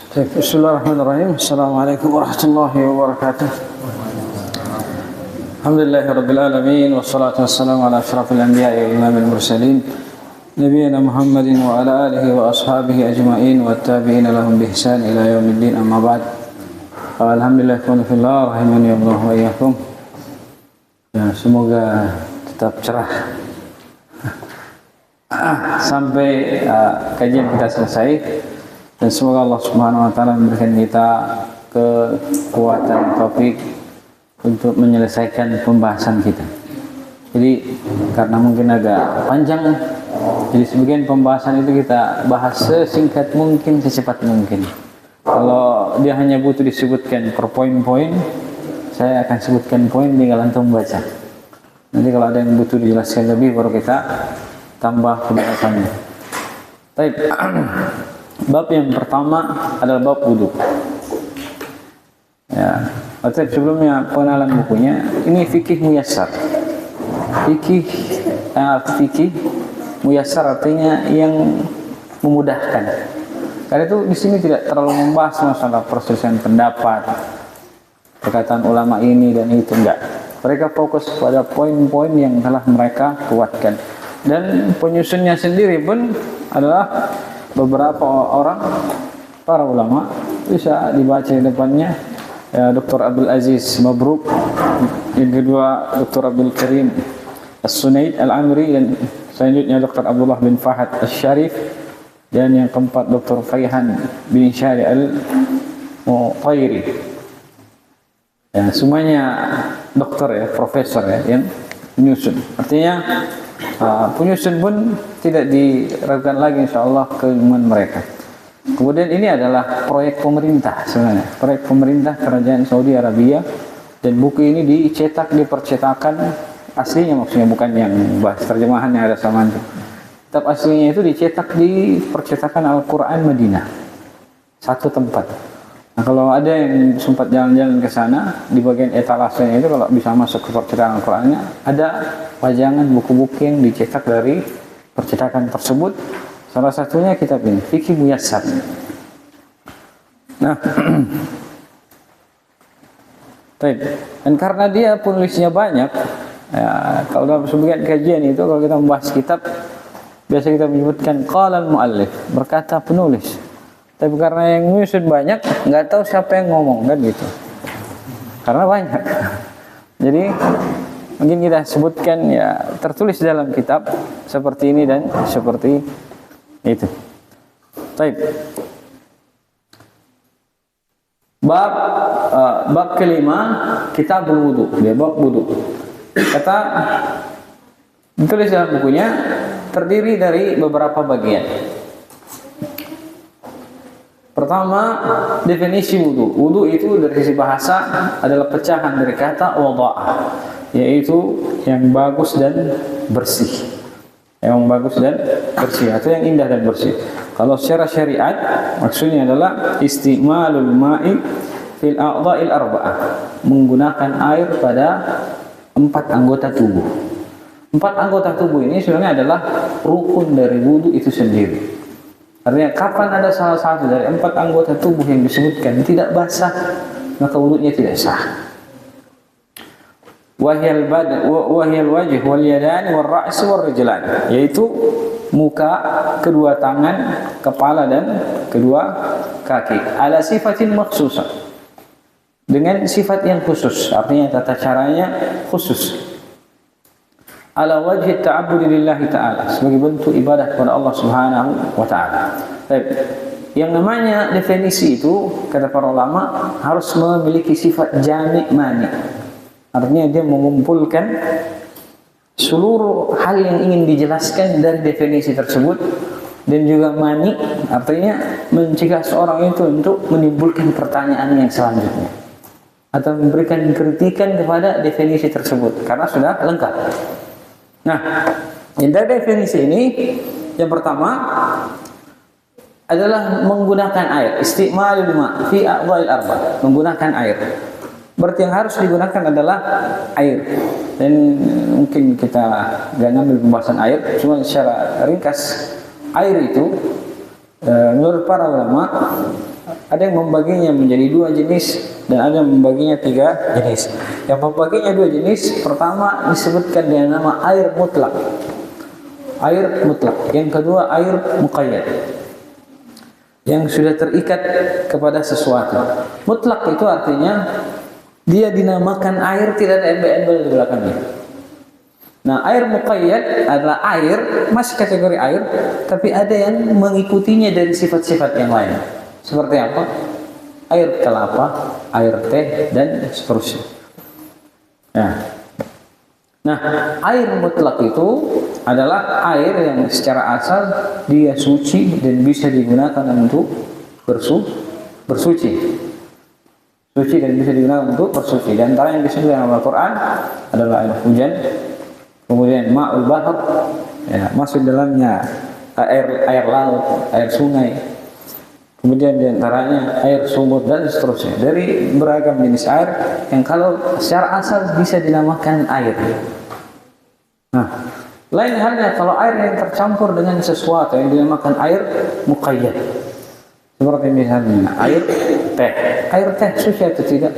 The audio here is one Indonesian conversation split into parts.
Bismillahirrahmanirrahim. Assalamualaikum warahmatullahi wabarakatuh. Alhamdulillahirabbil alamin wassalatu wassalamu ala asyrafil anbiya'i wa imamil mursalin nabiyina Muhammadin wa ala alihi wa ashabihi ajma'in wa tabi'ina lahum bi ihsan ila yaumiddin amma ba'd. Alhamdulillah wa fillah rahimani Allah wa iyyakum. Ya, semoga tetap cerah sampai kajian kita selesai. Dan semoga Allah Subhanahu wa taala memberikan kita kekuatan taufik untuk menyelesaikan pembahasan kita. Jadi karena mungkin agak panjang, jadi sebagian pembahasan itu kita bahas sesingkat mungkin, secepat mungkin. Kalau dia hanya butuh disebutkan per poin-poin, saya akan sebutkan poin tinggal antum baca. Nanti kalau ada yang butuh dijelaskan lebih baru kita tambah penjelasannya. Baik. Bab yang pertama adalah bab wudu. Ya, tapi sebelumnya pengenalan bukunya. Ini fikih muyassar. Fikih muyassar artinya yang memudahkan. Karena itu di sini tidak terlalu membahas masalah perselisihan pendapat, perkataan ulama ini dan itu, enggak. Mereka fokus pada poin-poin yang telah mereka kuatkan. Dan penyusunnya sendiri pun adalah beberapa orang para ulama, bisa dibaca di depannya ya, Dr. Abdul Aziz Mabruk, yang kedua Dr. Abdul Karim As-Sunaid Al-Amri, dan selanjutnya Dr. Abdullah bin Fahad Al-Sharif, dan yang keempat Dr. Fayhan bin Syari Al-Mutairi. Ya, semuanya dokter ya, profesor ya, yang menyusun. Artinya penyusun pun tidak diragukan lagi insyaallah keilmuan mereka. Kemudian ini adalah proyek pemerintah sebenarnya, proyek pemerintah kerajaan Saudi Arabia, dan buku ini dicetak di percetakan aslinya, maksudnya bukan yang bahas terjemahan yang ada sama itu. Kitab aslinya itu dicetak di percetakan Al-Quran Madinah, satu tempat. Nah, kalau ada yang sempat jalan-jalan ke sana, di bagian etalasenya itu kalau bisa masuk ke percetakan Al-Qurannya, ada pajangan buku-buku yang dicetak dari percetakan tersebut. Salah satunya kitab ini, Fikih Muyassar. Nah, dan karena dia penulisnya banyak, ya, kalau dalam sebagian kajian itu kalau kita membahas kitab, biasa kita menyebutkan qala al-muallif, berkata penulis. Tapi karena yang menyusun banyak, nggak tahu siapa yang ngomong kan gitu. Karena banyak. Jadi mungkin kita sebutkan ya tertulis dalam kitab seperti ini dan seperti itu. Baik. Bab kelima, kitabul wudu, dia bab wudu. Kata ditulis dalam bukunya terdiri dari beberapa bagian. Pertama, definisi wudu. Wudu itu dari sisi bahasa adalah pecahan dari kata wada'ah, yaitu yang bagus dan bersih. Yang bagus dan bersih atau yang indah dan bersih. Kalau secara syariat maksudnya adalah istimalul ma'i fil a'dha'il arba'ah, menggunakan air pada 4 anggota tubuh. 4 anggota tubuh ini sebenarnya adalah rukun dari wudu itu sendiri. Artinya kapan ada salah satu dari 4 anggota tubuh yang disebutkan tidak basah, maka wudunya tidak sah. Wahyal wajh wal yadan wal ra's wal rijlan, yaitu muka, kedua tangan, kepala dan kedua kaki. Ala sifatin makhsusah, dengan sifat yang khusus, artinya tata caranya khusus. Ala wajhi ta'abbudi lillahi ta'ala, sebagai bentuk ibadah kepada Allah Subhanahu wa ta'ala. Baik. Yang namanya definisi itu kata para ulama harus memiliki sifat jami' mani. Artinya dia mengumpulkan seluruh hal yang ingin dijelaskan dari definisi tersebut, dan juga mani artinya mencegah seorang itu untuk menimbulkan pertanyaan yang selanjutnya atau memberikan kritikan kepada definisi tersebut karena sudah lengkap. Nah, dari definisi ini yang pertama adalah menggunakan air, istimalul ma' fi a'dha'il arba', menggunakan air. Berarti yang harus digunakan adalah air. Dan mungkin kita gak ngambil pembahasan air, cuma secara ringkas, air itu menurut para ulama ada yang membaginya menjadi dua jenis dan ada yang membaginya tiga jenis. Yang membaginya dua jenis, pertama disebutkan dengan nama air mutlak. Air mutlak. Yang kedua air muqayyad, yang sudah terikat kepada sesuatu. Mutlak itu artinya dia dinamakan air, tidak ada embel-embel di belakangnya. Nah, air muqayyad adalah air, masih kategori air, tapi ada yang mengikutinya dari sifat-sifat yang lain. Seperti apa? Air kelapa, air teh, dan seterusnya. Nah, air mutlak itu adalah air yang secara asal dia suci dan bisa digunakan untuk bersuci. Suci dan bisa digunakan untuk bersuci. Dan antara yang disebut dalam Al-Quran adalah air hujan, kemudian ma'ul bahr, ya, masuk dalamnya air laut, air sungai, kemudian diantaranya air sumur dan seterusnya, dari beragam jenis air yang kalau secara asal bisa dinamakan air. Nah, lain halnya kalau air yang tercampur dengan sesuatu yang dinamakan air muqayyad, seperti misalnya air teh. Air teh suci atau tidak?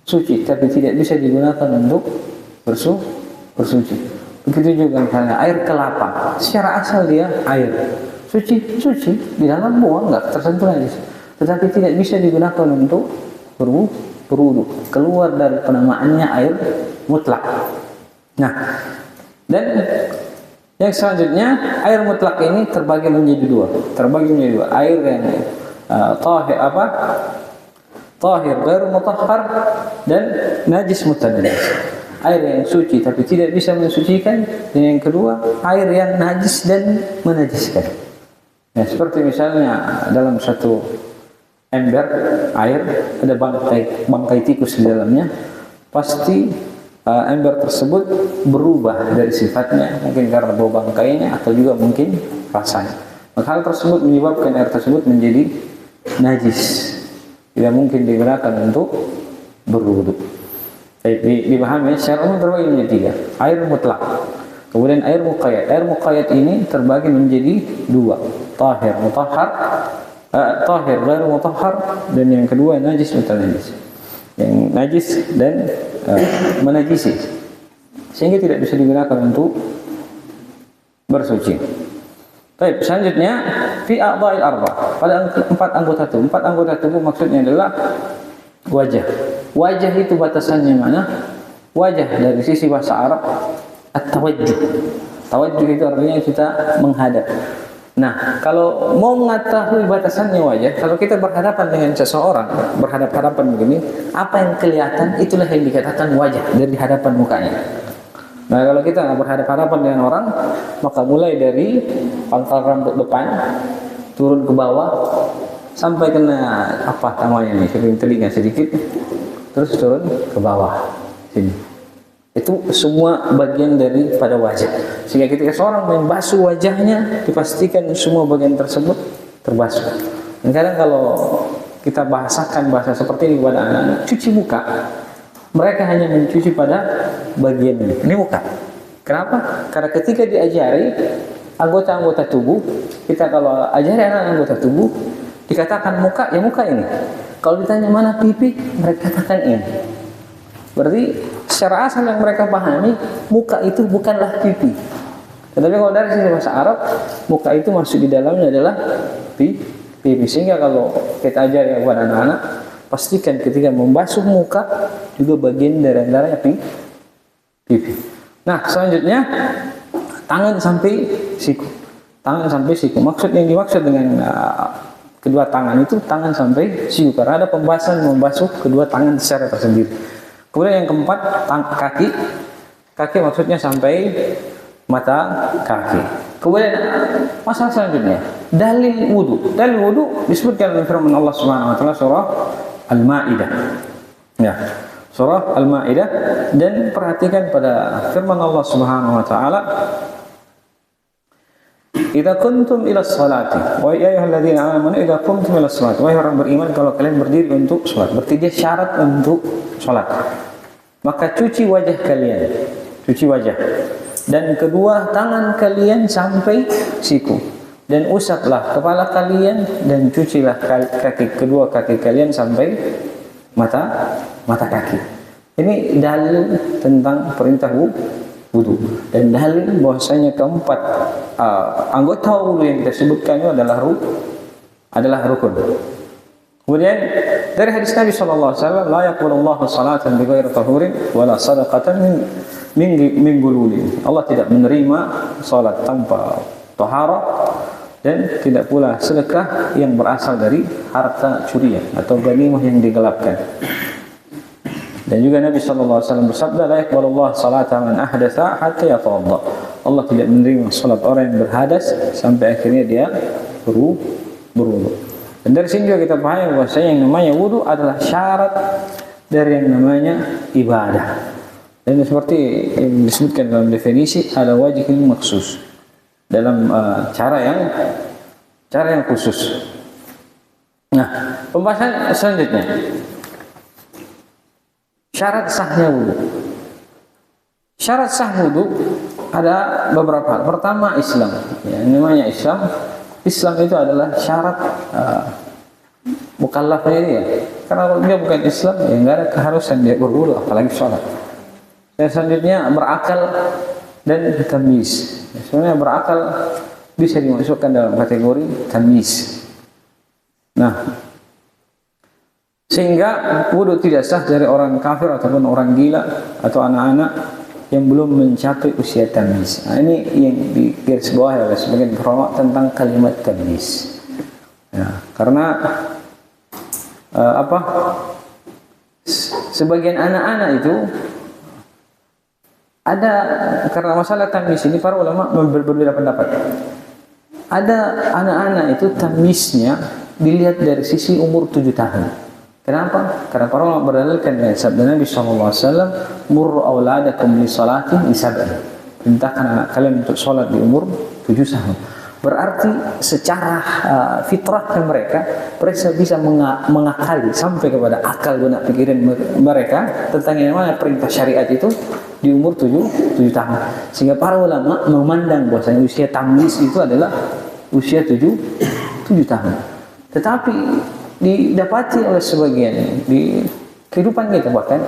Suci, tapi tidak bisa digunakan untuk bersuci. Begitu juga misalnya air kelapa, secara asal dia air suci, di dalam buang nggak tersentuh najis, tetapi tidak bisa digunakan untuk berwudu, keluar dari penamaannya air mutlak. Nah, dan yang selanjutnya air mutlak ini terbagi menjadi dua. Air yang tahir ghairu mutahhar dan najis mutadallis. Air yang suci tapi tidak bisa mensucikan, dan yang kedua air yang najis dan menajiskan. Ya, seperti misalnya dalam satu ember air ada bangkai tikus di dalamnya, pasti ember tersebut berubah dari sifatnya, mungkin karena bau bangkainya atau juga mungkin rasanya. Maka hal tersebut menyebabkan air tersebut menjadi najis, tidak mungkin digunakan untuk berwudu. Dipahami secara umum terbagi menjadi tiga. Air mutlak, kemudian air muqayyad. Air muqayyad ini terbagi menjadi dua, tahir mutahhar, tahir ghairu mutahhar, dan yang kedua najis mutanajis, yang najis dan menajisi, sehingga tidak bisa digunakan untuk bersuci. Baik, selanjutnya fi a'dha'il arba', pada empat anggota tubuh. Empat anggota tubuh maksudnya adalah wajah. Wajah itu batasannya mana? Wajah dari sisi bahasa Arab at-tawajjuh. Tawajjuh itu artinya kita menghadap. Nah, kalau mau mengetahui batasannya wajah, kalau kita berhadapan dengan seseorang, berhadap-hadapan begini, apa yang kelihatan itulah yang dikatakan wajah dari hadapan mukanya. Nah, kalau kita berhadap-hadapan dengan orang, maka mulai dari pangkal rambut depan turun ke bawah sampai kena apa namanya nih, telinga sedikit, terus turun ke bawah sini. Itu semua bagian daripada wajah. Sehingga ketika seorang membasuh wajahnya, dipastikan semua bagian tersebut terbasuh. Dan kadang kalau kita bahasakan bahasa seperti ini kepada anak-anak, cuci muka, mereka hanya mencuci pada bagian ini muka. Kenapa? Karena ketika diajari anggota-anggota tubuh, kita kalau ajari anak anggota tubuh, dikatakan muka, ya muka ini. Kalau ditanya mana pipi, mereka katakan ini. Berarti secara asal yang mereka pahami, muka itu bukanlah pipi. Tetapi kalau dari sisi bahasa Arab, muka itu masuk di dalamnya adalah pipi. Sehingga kalau kita ajari kepada anak-anak, pastikan ketika membasuh muka juga bagian dari antaranya pipi. Nah, selanjutnya tangan sampai siku. Tangan sampai siku. Maksud yang dimaksud dengan kedua tangan itu tangan sampai siku, karena ada pembahasan membasuh kedua tangan secara tersendiri. Kemudian yang keempat, kaki. Kaki maksudnya sampai mata kaki. Kemudian masalah selanjutnya, dalil wudu. Dalil wudu disebutkan dalam firman Allah Subhanahu wa taala surah Al-Maidah. Ya, surah Al-Maidah, dan perhatikan pada firman Allah Subhanahu wa taala, "Idza kuntum ila sholati wa ya ayyuhalladzina amanu idza kuntum ila sholati." Wahai orang beriman, kalau kalian berdiri untuk salat, berarti dia syarat untuk salat. Maka cuci wajah kalian, cuci wajah. Dan kedua tangan kalian sampai siku. dan usaplah kepala kalian dan cucilah kedua kaki kalian sampai mata kaki. Ini dalil tentang perintah wudu, dan dalil bahwasanya keempat anggota wudu yang kita sebutkan itu adalah rukun. Kemudian dari hadis Nabi sallallahu alaihi wasallam, la yaqbalullahu salatan bighairi tahurin wala sadaqatan min gululin. Allah tidak menerima salat tanpa taharah dan tidak pula sedekah yang berasal dari harta curian atau ghanimah yang digelapkan. Dan juga Nabi sallallahu alaihi wasallam bersabda, la yaqbalullahu salata man ahdatsa hatta yatawadda. Allah tidak menerima salat orang yang berhadas sampai akhirnya dia berwudu. Dan dari sini juga kita pahami bahwa yang namanya wudu adalah syarat dari yang namanya ibadah. Dan seperti yang disebutkan dalam definisi, ala wajhil maksus, dalam cara yang khusus. Nah, pembahasan selanjutnya, syarat sahnya wudu. Syarat sah wudu ada beberapa hal. Pertama, Islam. Ya, namanya Islam. Islam itu adalah syarat mukallafnya dia. Karena kalau dia bukan Islam, ya nggak ada keharusan dia berwudu, apalagi sholat. Dan selanjutnya berakal dan tamyiz. Sebenarnya berakal bisa dimasukkan dalam kategori tamyiz. Nah, sehingga wudu tidak sah dari orang kafir ataupun orang gila atau anak-anak yang belum mencapai usia tamyiz. Nah, ini yang di garis bawah oleh sebagian ulama tentang kalimat tamyiz. Ya, karena sebagian anak-anak itu ada, karena masalah tamyiz ini para ulama berbeda pendapat. Ada anak-anak itu tamyiznya dilihat dari sisi umur 7 tahun. Kenapa? Karena para ulama berdalilkan dengan sabda Nabi SAW, murru auladakum li salatin isab'an. Perintahkan anak kalian untuk sholat di umur 7 tahun. Berarti secara fitrahnya mereka bisa mengakali sampai kepada akal benak pikiran mereka tentang yang mana perintah syariat itu di umur 7 tahun. Sehingga para ulama memandang bahwasanya usia tamyiz itu adalah usia 7 tahun. Tetapi didapati oleh sebagian di kehidupan kita, bahkan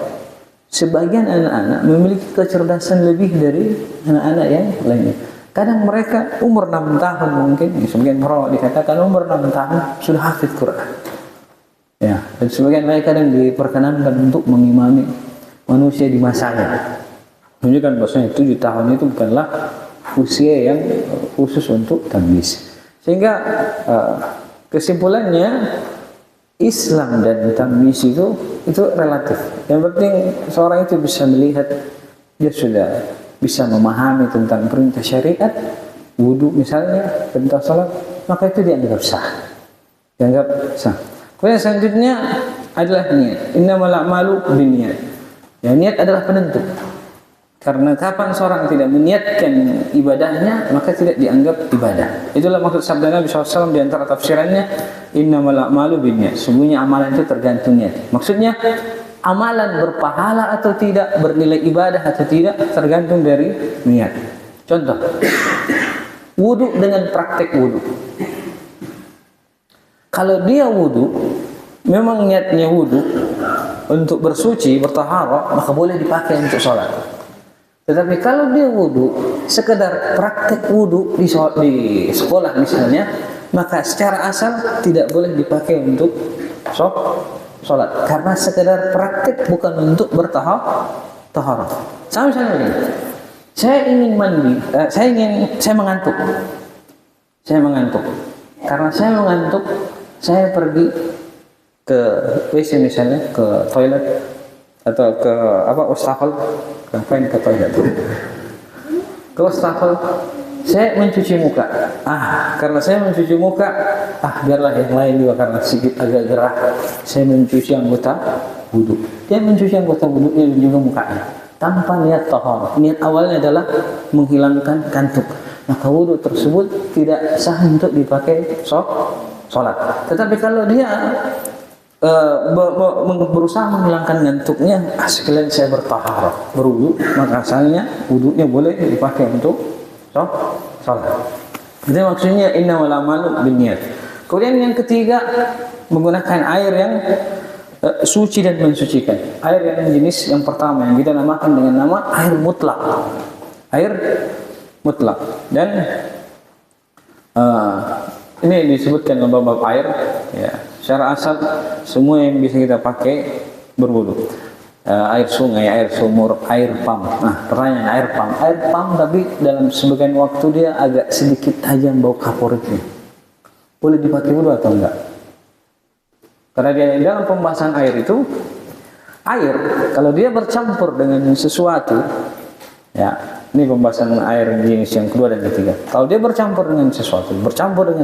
sebagian anak-anak memiliki kecerdasan lebih dari anak-anak yang lainnya. Kadang mereka umur 6 tahun mungkin, sebagian orang dikatakan umur 6 tahun sudah hafid Quran. Ya, dan sebagian mereka kadang diperkenankan untuk mengimami manusia di masanya. Menunjukkan bahwasanya 7 tahun itu bukanlah usia yang khusus untuk tamyiz. Sehingga kesimpulannya Islam dan tamyiz itu relatif. Yang penting seorang itu bisa melihat, dia sudah bisa memahami tentang perintah syariat, wudu misalnya, perintah salat, maka itu dianggap sah. Kemudian selanjutnya adalah niat. Innamal a'malu binniyat. Ya, niat adalah penentu. Karena kapan seorang tidak meniatkan ibadahnya, maka tidak dianggap ibadah. Itulah maksud sabda Nabi SAW di antara tafsirannya, innamal a'malu binniyat. Sungguhnya amalan itu tergantung niat. Maksudnya amalan berpahala atau tidak, bernilai ibadah atau tidak, tergantung dari niat. Contoh, wudu dengan praktek wudu. Kalau dia wudu, memang niatnya wudu untuk bersuci, bertaharah, maka boleh dipakai untuk sholat. Tetapi kalau dia wudu sekedar praktek wudu di sekolah misalnya, maka secara asal tidak boleh dipakai untuk sholat, karena sekedar praktek bukan untuk bertaharah. Sama misalnya begini, saya ingin mandi, saya mengantuk. Karena saya mengantuk, saya pergi ke WC misalnya, ke toilet atau ke wastafel, ngapain ke toilet? Ke wastafel, saya mencuci muka. Karena saya mencuci muka, biarlah yang lain juga karena sedikit agak gerah, saya mencuci anggota wudu. Dia mencuci anggota wudunya dan juga mukanya tanpa niat tahar. Niat awalnya adalah menghilangkan kantuk. Maka wudu tersebut tidak sah untuk dipakai sholat. Tetapi kalau dia berusaha menghilangkan ngantuknya, sekalian saya bertaharah, berwudu, maka asalnya wudunya boleh dipakai untuk sholat. Itu maksudnya innamal a'malu binniyat. Kemudian yang ketiga, menggunakan air yang suci dan mensucikan. Air yang jenis yang pertama yang kita namakan dengan nama air mutlak. Air mutlak. Dan ini disebutkan dalam bab air, ya. Secara asal semua yang bisa kita pakai berwudu. Air sungai, air sumur, air pam. Nah, pertanyaan air pam tapi dalam sebagian waktu dia agak sedikit tajam bau kaporitnya. Boleh dipakai wudu atau enggak? Karena dia dalam pembahasan air itu, air kalau dia bercampur dengan sesuatu, ya, ini pembahasan air jenis yang kedua dan ketiga. Kalau dia bercampur dengan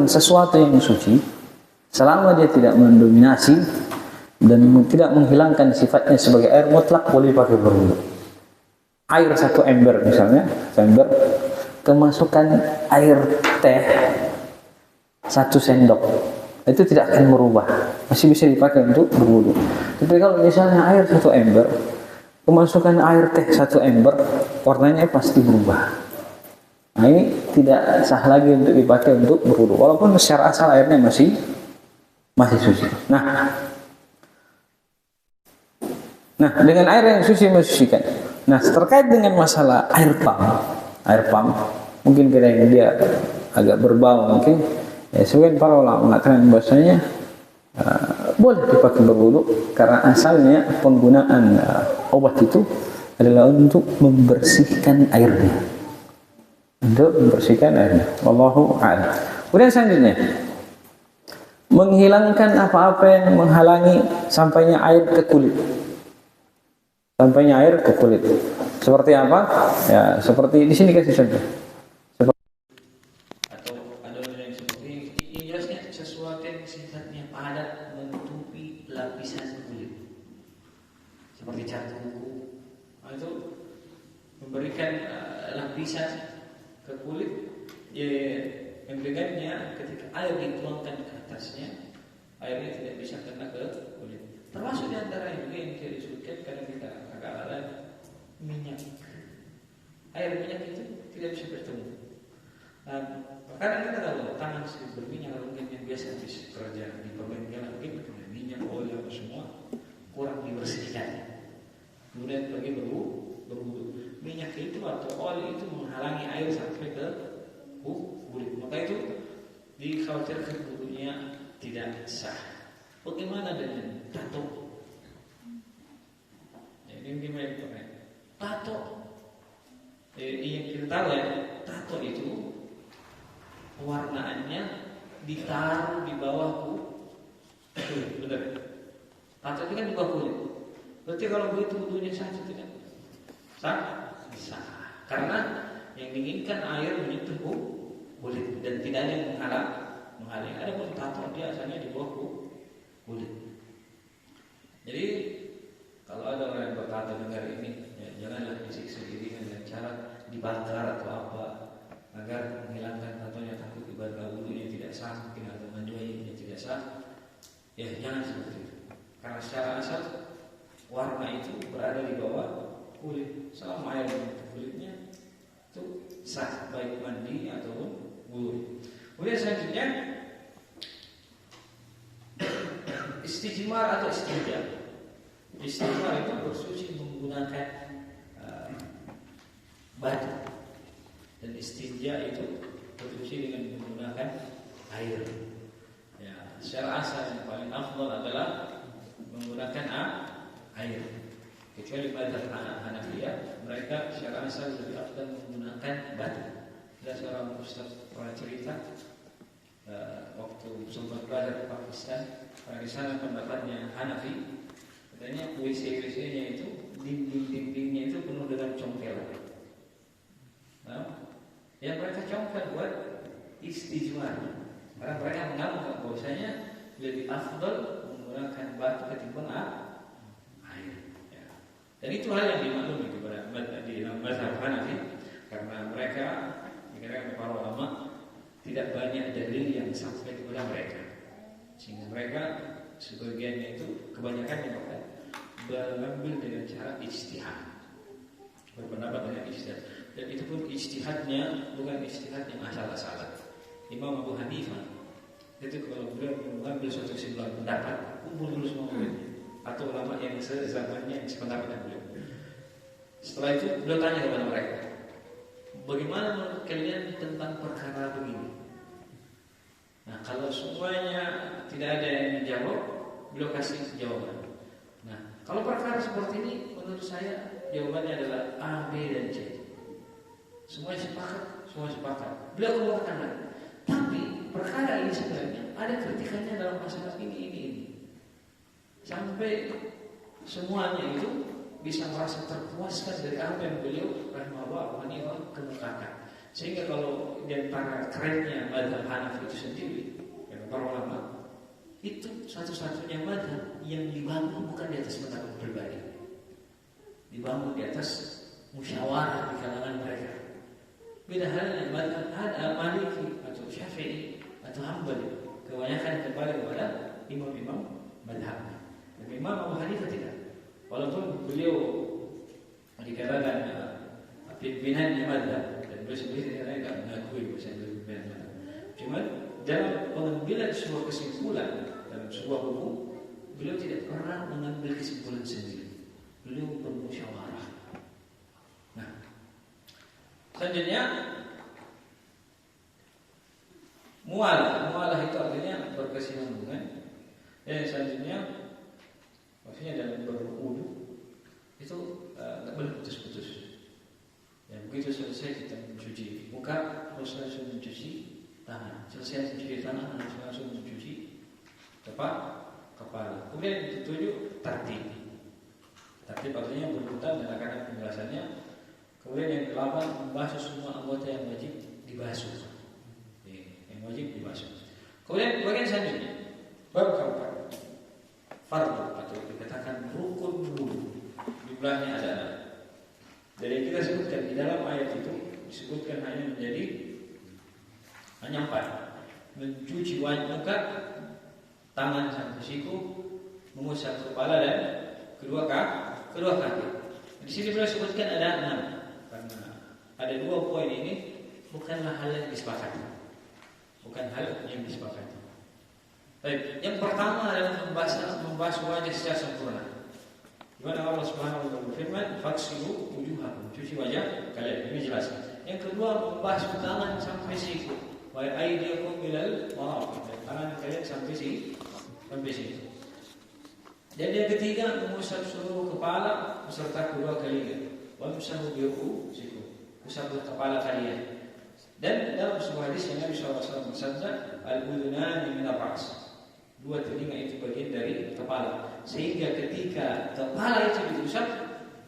sesuatu yang suci, selama dia tidak mendominasi dan tidak menghilangkan sifatnya sebagai air mutlak, boleh dipakai berwudu. Air 1 ember misalnya, kemasukan air teh 1 sendok, itu tidak akan merubah, masih bisa dipakai untuk berwudu. Tapi kalau misalnya air 1 ember, kemasukan air teh 1 ember, warnanya pasti berubah. Nah, ini tidak sah lagi untuk dipakai untuk berwudu, walaupun secara asal airnya masih suci. Nah, dengan air yang suci mensucikan. Nah, terkait dengan masalah air pam, mungkin kira dia agak berbau mungkin. Ya, sebagian para ulama mengatakan bahasanya boleh dipakai berwudu karena asalnya penggunaan obat itu adalah untuk membersihkan airnya. Wallahu a'lam. Kemudian selanjutnya, menghilangkan apa-apa yang menghalangi sampainya air ke kulit. Seperti apa? Ya, seperti di sini kasih contoh. Atau ada yang seperti ini, jelasnya sesuatu yang sifatnya padat menutupi lapisan kulit. Seperti cat kuku. Nah, itu memberikan lapisan ke kulit, ya, yang dengannya ketika air dituangkan ke atasnya, airnya tidak bisa kena ke kulit. Termasuk di antara juga yang tidak disebutkan karena kita agak lalai, minyak. Air minyak itu tidak bisa bertemu. Kadang kita tahu tangan sedikit berminyak, mungkin yang biasa habis kerja di perbengkelan mungkin kena minyak, oil apa semua kurang dibersihkan. Kemudian pergi berwudu. Minyak itu atau oil itu menghalangi air sampai ke kulit. Maka itu dikhawatirkan wudunya tidak sah. Bagaimana dengan tato? Ini gimana Pak? Tato. Yang kita tahu ya, tato itu pewarnaannya ditaruh di bawah kulit. Benar. Tato itu kan di bawah kulit. Berarti kalau begitu wudunya sah atau tidak? Sah. Karena yang diinginkan air menyentuh kulit dan tidak ada yang menghalang. Ada pun tato dia asalnya di bawah kulit. Jadi kalau ada orang yang bertato dengar ini, ya, janganlah disiksa diri dengan cara dibakar atau apa agar menghilangkan tatonya, takut ibadah wudunya tidak sah, mungkin atau mandinya tidak sah. Ya, jangan seperti itu. Karena secara asal warna itu berada di bawah kulit. Selama air menyentuh kulitnya itu sah, baik mandi ataupun wudu. Kemudian selanjutnya istijmar atau istinja. Istijmar itu bersuci menggunakan batu, dan istinja itu bersuci dengan menggunakan air. Ya, secara asal yang paling afdal adalah menggunakan air. Kecuali pada Hanafiyah, mereka secara asal lebih afdal menggunakan batu. Ada seorang ustaz pernah cerita waktu sempat belajar di Pakistan, di sana pendapatnya Hanafi, katanya WC-nya itu dinding-dindingnya itu penuh dengan congkel. Nah, yang mereka congkel buat istijmar, karena mereka menganggap bahwasanya lebih afdal menggunakan batu ketimbang air. Ya. Dan itu hal yang dimaklumi kepada di mazhab Hanafi, karena mereka dikatakan para ulama tidak banyak dalil yang sampai kepada mereka, sehingga mereka sebagiannya itu kebanyakan bahkan mengambil dengan cara ijtihad, berpendapat dengan ijtihad, dan itu pun ijtihadnya bukan ijtihad yang asal-asalan. Imam Abu Hanifah itu kalau beliau mengambil suatu kesimpulan pendapat, kumpul dulu semua muridnya atau ulama yang sezamannya yang sependapat dengan beliau. Setelah itu beliau tanya kepada mereka, bagaimana menurut kalian tentang perkara begini? Nah, kalau semuanya tidak ada yang menjawab, beliau kasih jawaban. Nah, kalau perkara seperti ini, menurut saya jawabannya adalah A, B, dan C. Semua sepakat. Beliau keluarkan lagi. Tapi perkara ini sebenarnya ada kritikannya dalam masalah ini. Sampai semuanya itu bisa merasa terpuaskan dari apa yang beliau rahimahullah Abu Hanifah kemukakan. Sehingga kalau di antara kerennya mazhab Hanafi itu sendiri, para ulama itu satu-satunya mazhab yang dibangun bukan di atas pendapat pribadi, dibangun di atas musyawarah di kalangan mereka. Beda halnya mazhab Maliki atau Syafi'i atau Hambali, kebanyakan kembali kepada imam-imam mazhabnya. Dan Imam Abu Hanifah tidak. Walaupun beliau dikatakan pimpinannya mazhab, dan beliau sendiri tidak mengakui bahwa beliau pimpinan mazhab. Cuma dalam pengambilan sebuah kesimpulan dalam sebuah hukum, beliau tidak pernah mengambil kesimpulan sendiri. Beliau bermusyawarah. Nah, selanjutnya mualah itu artinya berkesinambungan. Selanjutnya maksudnya dalam berwudu itu tidak boleh putus-putus. Ya, begitu selesai kita mencuci muka, harus langsung mencuci tangan. Selesai mencuci tangan, harus langsung mencuci kepala. Kemudian dituju tertib. Tertib artinya berurutan dan akan penjelasannya. Kemudian yang ke-8, membasuh semua anggota yang wajib dibasuh. Yang wajib dibasuh. Kemudian bagian selanjutnya, bab keempat, fardu atau dikatakan rukun wudu. Jumlahnya ada 6. Dari kita sebutkan di dalam ayat itu disebutkan hanya 4. Mencuci wajah, muka, tangan sampai siku, mengusap kepala dan kedua kaki. Di sini beliau sebutkan ada 6. Karena ada 2 poin ini bukanlah hal yang disepakati. Baik, yang pertama adalah membasuh wajah secara sempurna. Di mana Allah Subhanahu wa taala berfirman, "Faghsilu wujuhakum", cuci wajah kalian. Ini jelas. Yang kedua, membasuh tangan sampai siku. Wa aydiyakum ilal marafiq, tangan kalian sampai siku. Dan yang ketiga, mengusap seluruh kepala beserta kedua telinga. Wamsahu bi ru'usikum, usaplah kepala kalian. Dan dalam sebuah hadis yang Nabi SAW bersabda, al-udhunani min ar-ra's, 2 telinga itu bagian dari kepala. Sehingga ketika kepala itu diusap,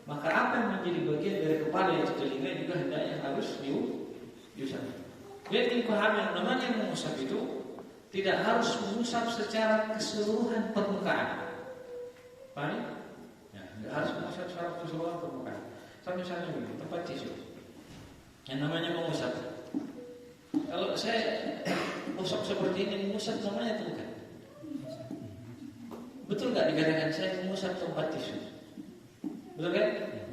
maka apa yang menjadi bagian dari kepala itu telinga juga hendaknya harus diusap. Jadi paham yang namanya mengusap itu tidak harus mengusap secara keseluruhan permukaan. Paham? Ya, tidak harus mengusap secara keseluruhan permukaan. Misalnya begini, tempat tisu yang namanya mengusap. Kalau saya usap seperti ini, mengusap namanya itu bukan? Betul nggak dikatakan saya mengusap tempat tisu? Betul kan?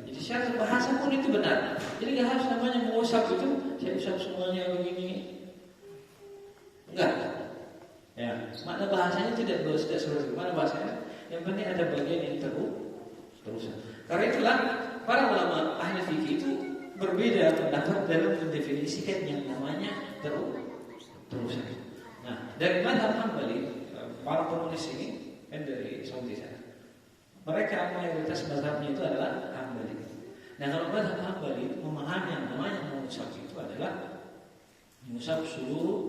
Jadi secara bahasa pun itu benar. Jadi nggak harus namanya mengusap itu saya usap semuanya begini. Enggak. Ya, makna bahasanya tidak seperti itu. Mana bahasanya? Yang penting ada bagian yang terusap. Karena itulah para ulama ahli fikih itu berbeda pendapat dalam mendefinisikan yang namanya terusap. Nah, dari mazhab Hambali, para penulis ini kan dari Saudi sana. Mereka mayoritas mazhabnya itu adalah Hambali. Nah, kalau mazhab Hambali memahami yang namanya mengusap itu adalah mengusap seluruh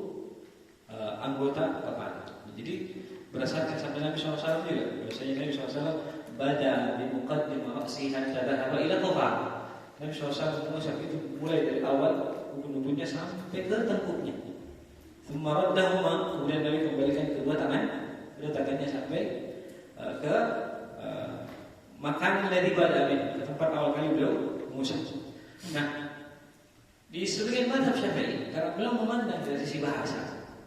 anggota kepala. Jadi berdasarkan sabda Nabi SAW juga, bahwasanya Nabi SAW bada bi muqaddimah ra'si hatta dhahaba ila dhahar. Nabi SAW mengusap itu mulai dari awal ubun-ubunnya sampai ke tengkuknya. Tsumma raddahuma, kemudian Nabi kembalikan kedua tangannya sampai ke makan dari badamin, ke tempat awal kali beliau mengusap. Nah, di sebagian mazhab Syafi'i, karena beliau memandang dari sisi bahasa,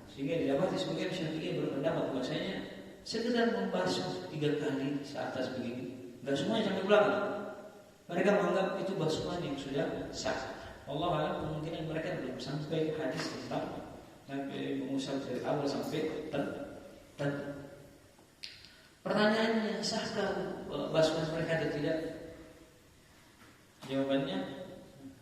sehingga didapati sebagian Syafi'i berpendapat bahwasanya sekedar membasuh 3 kali ke atas begini, enggak semuanya sampai belakang. Mereka menganggap itu basuhan yang sudah sah. Allah alam, kemungkinan mereka belum sampai hadis tentang Nabi mengusap dari awal sampai dan pertanyaannya, sahkah basuhan mereka atau tidak? Jawabannya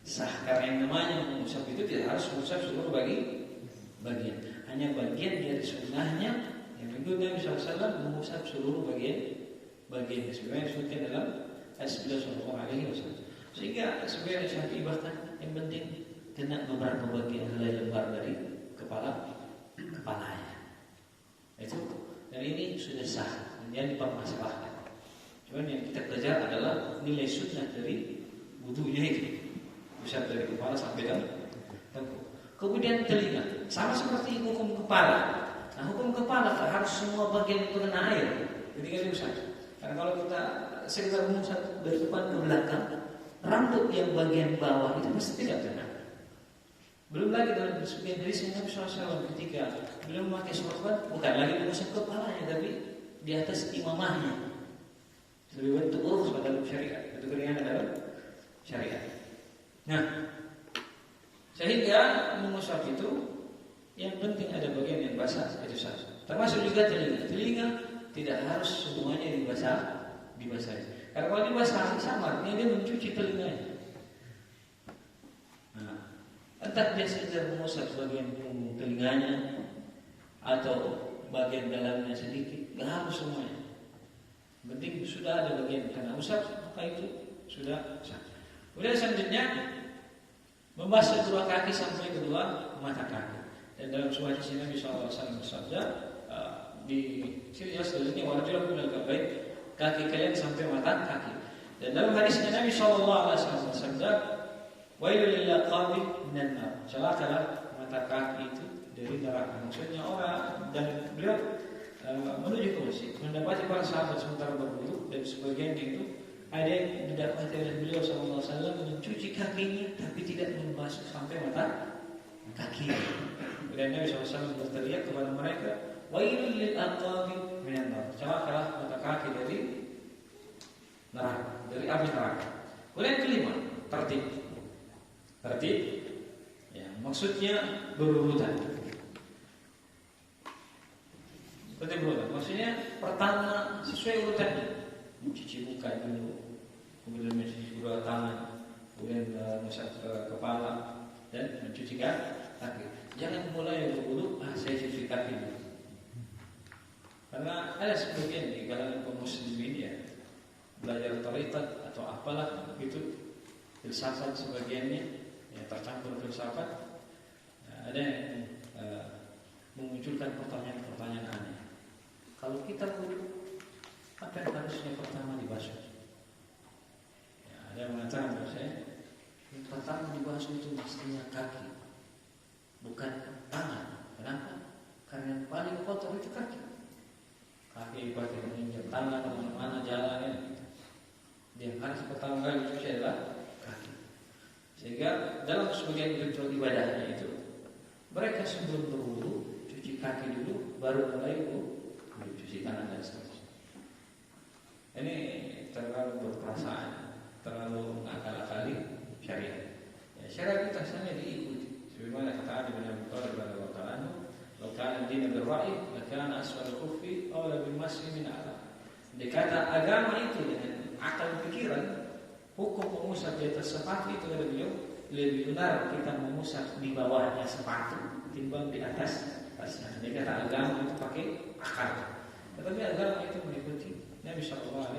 sah, karena yang namanya mengusap itu tidak harus mengusap seluruh bagian. Hanya bagian dari sunnahnya yang mengikut Nabi SAW mengusap seluruh bagian sebenarnya disebutkan dalam As-Bila Sallallahu Alaihi Wasallam. Sehingga sebenarnya Syafi'i bahkan yang penting kena beberapa bagian helai lembar dari kepalanya. Itu dan ini sudah sah, yang dipermasalahkan. Cuman yang kita kejar adalah nilai sunnah dari wudunya itu, usap dari kepala sampai tengkuk. Kemudian telinga, sama seperti hukum kepala. Nah, hukum kepala harus semua bagian itu kena air ketika diusap. Karena kalau kita sekedar mengusap dari depan ke belakang, rambut yang bagian bawah itu pasti tidak kena. Belum lagi dalam sebagian hadis Nabi SAW ketika beliau memakai sorban, bukan lagi mengusap kepalanya, tapi di atas imamahnya. Lebih bentuk uruf dalam syariat, bentuk keringanan dalam syariat. Nah, sehingga mengusap itu yang penting ada bagian yang basah itu sah. Termasuk juga telinga. Telinga tidak harus semuanya dibasahi. Karena kalau dibasahi sama, dia mencuci telinganya. Nah, entah dia sekedar mengusap bagian punggung telinganya atau bagian dalamnya sedikit, nggak harus semuanya. Penting sudah ada bagian kena usap, maka itu sudah sah. Kemudian selanjutnya membasuh kedua kaki sampai kedua mata kaki. Dan dalam sebuah hadis Nabi SAW bersabda, di sini jelas dalilnya warjulakum minal ka'bayn, kaki kalian sampai mata kaki. Dan dalam hadisnya Nabi SAW bersabda, wailul lil aqabi minan nar. Celakalah mata kaki itu dari neraka. Maksudnya orang, dan beliau menuju ke masjid mendapati para sahabat sementara berwudu, dan sebagian itu ada yang didapati oleh beliau SAW mencuci kakinya tapi tidak membasuh sampai mata kaki. Dan Nabi SAW berteriak kepada mereka, wailul lil aqabi minan nar. Celakalah mata kaki dari neraka, dari api neraka. Kemudian kelima, tertib. Ya, maksudnya berurutan. Berurutan. Maksudnya pertama sesuai urutannya. Mencuci muka dulu, kemudian mencuci kedua tangan, kemudian mengusap kepala dan mencuci kaki. Jangan mulai berwudu, saya cuci kaki dulu. Karena ada sebagian di kalangan kaum muslimin ya, belajar tariqat atau apalah gitu, filsafat sebagiannya ya, tercampur filsafat. Ada yang memunculkan pertanyaan-pertanyaan aneh. Kalau kita wudu, apa yang harusnya pertama dibasuh? Ya, ada yang mengatakan bahwasanya yang pertama dibasuh itu mestinya kaki, bukan tangan. Kenapa? Karena yang paling kotor itu kaki. Kaki pakai menginjak tangan kemana-mana jalannya. Yang harus pertama kali dicuci adalah kaki. Sehingga dalam sebagian ritual ibadahnya itu, mereka sebelum berwudu cuci kaki dulu, baru mulai cuci tangan dan seterusnya. Ini terlalu berperasaan, terlalu mengakal-akali syariat. Ya, syariat kita sebenarnya diikuti. Sebagaimana kata Ali bin Abi Thalib radhiyallahu anhu, "Law kana ad-din bil-ra'yi, lakana asfal al-khuffi awla bil-mas'i min a'la." Dikata agama itu dengan akal pikiran, hukum mengusap di atas sepatu itu kata beliau lebih benar kita mengusap di bawahnya sepatu timbang di atas tasnya. Jadi kata agama itu pakai akal. Tetapi agama itu mengikuti Nabi SAW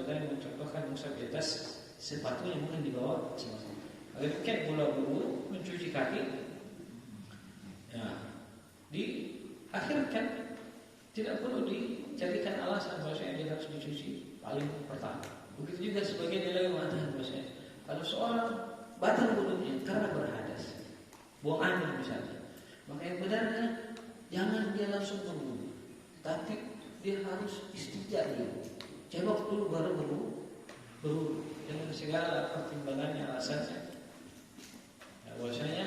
dan mencontohkan mengusap di atas sepatu yang bukan di bawah sepatu. Demikian pula berwudu, mencuci kaki. Ya, diakhirkan tidak perlu dicarikan alasan bahwasanya dia harus dicuci paling pertama. Begitu juga sebagian yang lain mengatakan bahwasanya kalau seorang batal wudunya karena berhadas, buang air misalnya, maka yang benarnya jangan dia langsung berwudu, tapi dia harus istinja dulu, cebok dulu baru berwudu dengan segala pertimbangannya, alasannya. Ya, bahwasanya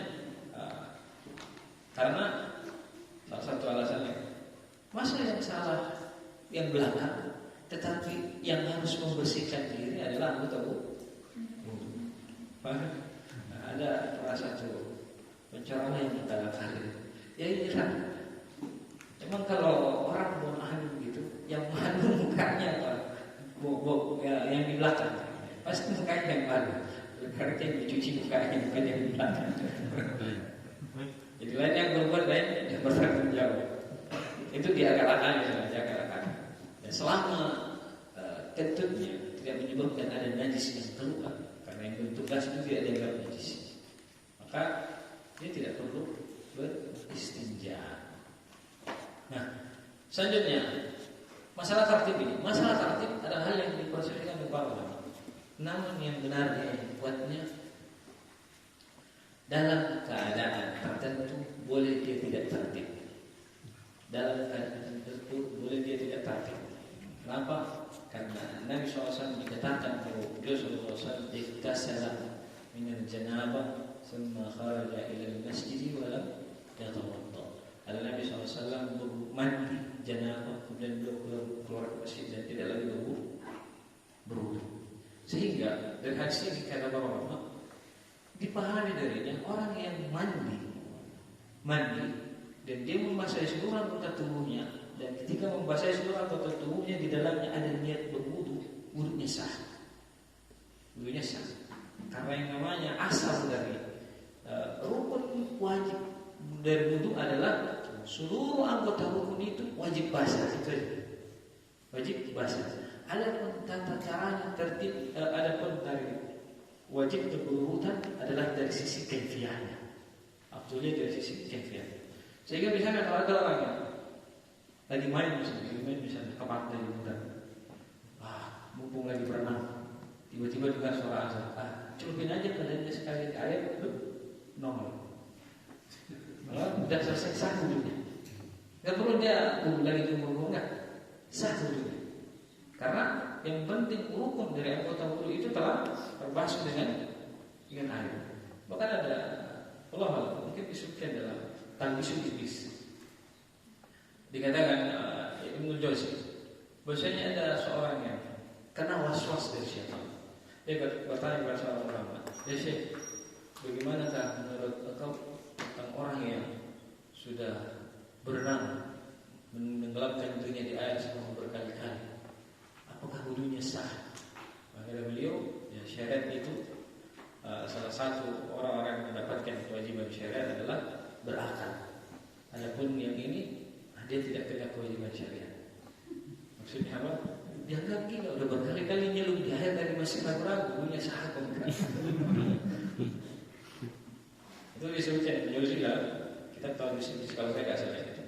karena salah satu alasannya masa yang salah yang belakang, tetapi yang harus membersihkan diri adalah anggota wudu. Nah, ada salah satu penceramah yang mengatakan Ya hilang. Emang kalau orang buang angin gitu, yang malu mukanya apa? Yang di belakang, pasti mukanya yang malu. Karena yang dicuci mukanya bukan yang di belakang. Jadi lain yang berbuat lain yang bertanggung jawab. Itu diakal-akalin saja, akal-akalin. Dan selama kentutnya tidak menyebabkan ada najis yang keluar, karena yang bertugas itu tidak dianggap najis, maka dia tidak perlu beristinja. Nah, selanjutnya masalah tertib ini. Masalah tertib adalah hal yang diperselisihkan oleh para ulama. Namun yang benarnya yang kuatnya, dalam keadaan tertentu boleh dia tidak tertib. Dalam keadaan tertentu boleh dia tidak tertib. Kenapa? Karena Nabi SAW dikatakan bahwa beliau SAW iktasala minal janabah thumma kharaja ila al-masjid wa lam yatawadda. Ada Nabi SAW mandi janabah, kemudian beliau keluar ke masjid dan tidak lagi berwudu. Sehingga dari hadis ini kata para ulama dipahami darinya orang yang mandi dan dia membasahi seluruh anggota tubuhnya, dan ketika membasahi seluruh anggota tubuhnya di dalamnya ada niat berwudu, wudunya sah. Wudunya sah. Karena yang namanya asal dari rukun wajib dari wudu adalah seluruh anggota rukun itu wajib basah, itu aja. Wajib basah. Adapun tata caranya tertib, adapun dari wajib berurutan adalah dari sisi kaifiyahnya. Aktualnya dari sisi kaifiyahnya. Sehingga misalnya kalau ada orang yang lagi main misalnya ke pantai di hutan, mumpung lagi berenang, tiba-tiba dengar suara azan, celupin aja badannya sekali ke air, normal. Malah udah selesai sah wudunya. Gak perlu dia lagi tunggu enggak, sah wudunya. Karena yang penting rukun dari anggota wudu itu telah terbasuh dengan air. Bahkan ada Allah mungkin disebutkan dalam Talbisul Iblis. Dikatakan Ibnu Jauzi, bahwasanya ada seorang yang kena was-was dari syaitan. Dia bertanya kepada seorang ulama, "Ya Syekh, bagaimanakah menurut engkau tentang orang yang sudah berenang menenggelamkan dirinya di air selama berkali-kali? Apakah wudunya sah?" Maka beliau, ya syarat itu salah satu orang-orang yang mendapatkan kewajiban syariat adalah berakal. Adapun yang ini dia tidak kena kewajiban syariat. Maksudnya apa? Dia nggak gila, udah berkali-kali nyelup di air dari masih ragu-ragu, wudunya sah atau enggak? Itu disebutkan Jauzi lah. Kita tahu disebut kalau saya nggak salah itu.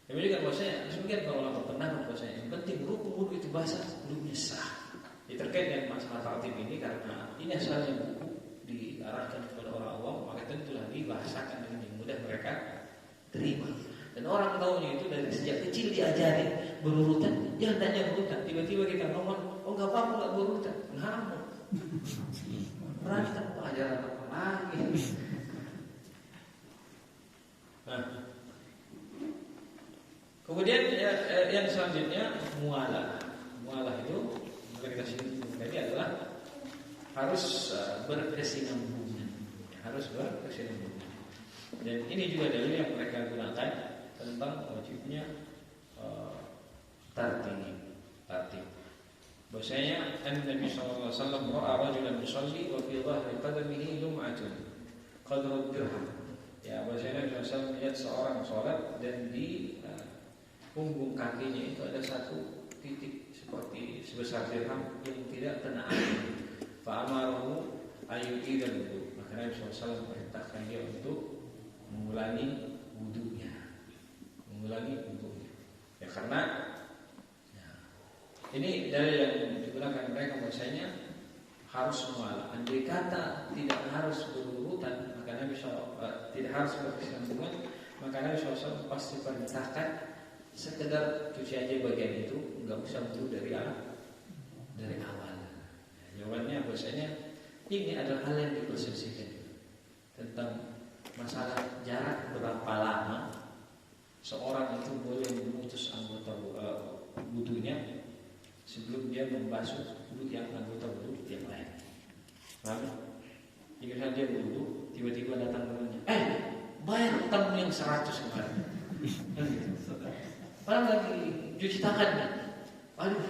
Tapi kan bahwasanya sebagian para ulama pernah bahwasanya yang penting rukun wudu itu basah, wudunya sah. Ini terkait dengan masalah tertib ini karena ini asalnya buku diarahkan kepada orang awam, maka tentulah dibahasakan dengan yang mudah mereka terima. Dan orang tahunya itu dari sejak kecil diajari berurutan, jangan tanya berurutan. Tiba-tiba kita ngomong, oh nggak apa-apa nggak berurutan, ngamuk. Berani tak ajaran apa lagi? Nah, kemudian yang selanjutnya mualah. Mualah itu kita sini tadi adalah harus berkesinambungan, harus berkesinambungan. Dan ini juga dalil yang mereka gunakan tentang wajibnya tartib. Bahwasanya Nabi sallallahu alaihi wasallam ra'a rajulan yusalli wa fi dhahri qadamihi lum'atun qadru dirham. Ya, bahwasanya Nabi sallallahu alaihi wasallam melihat seorang salat dan di punggung kakinya itu ada satu titik seperti sebesar dirham yang tidak kena air. Fa'amaruhu ayyu'idal wudu. Maka Nabi SAW perintahkan dia untuk mengulangi wudunya. Ya karena ini dari yang digunakan mereka bahasanya harus mualah. Andai kata tidak harus berurutan, maka Nabi SAW tidak harus berkesinambungan, maka Nabi SAW pasti perintahkan sekedar cuci aja bagian itu, nggak usah wudu dari awal. Jawabannya bahwasanya ini adalah hal yang diperselisihkan tentang masalah jarak berapa lama seorang itu boleh memutus anggota wudunya sebelum dia membasuh wudu yang anggota wudu yang lain. Lalu, jika dia wudu tiba-tiba datang temannya, bayar utangmu yang 100 kemarin. orang lagi cuci tangan nih, aduh,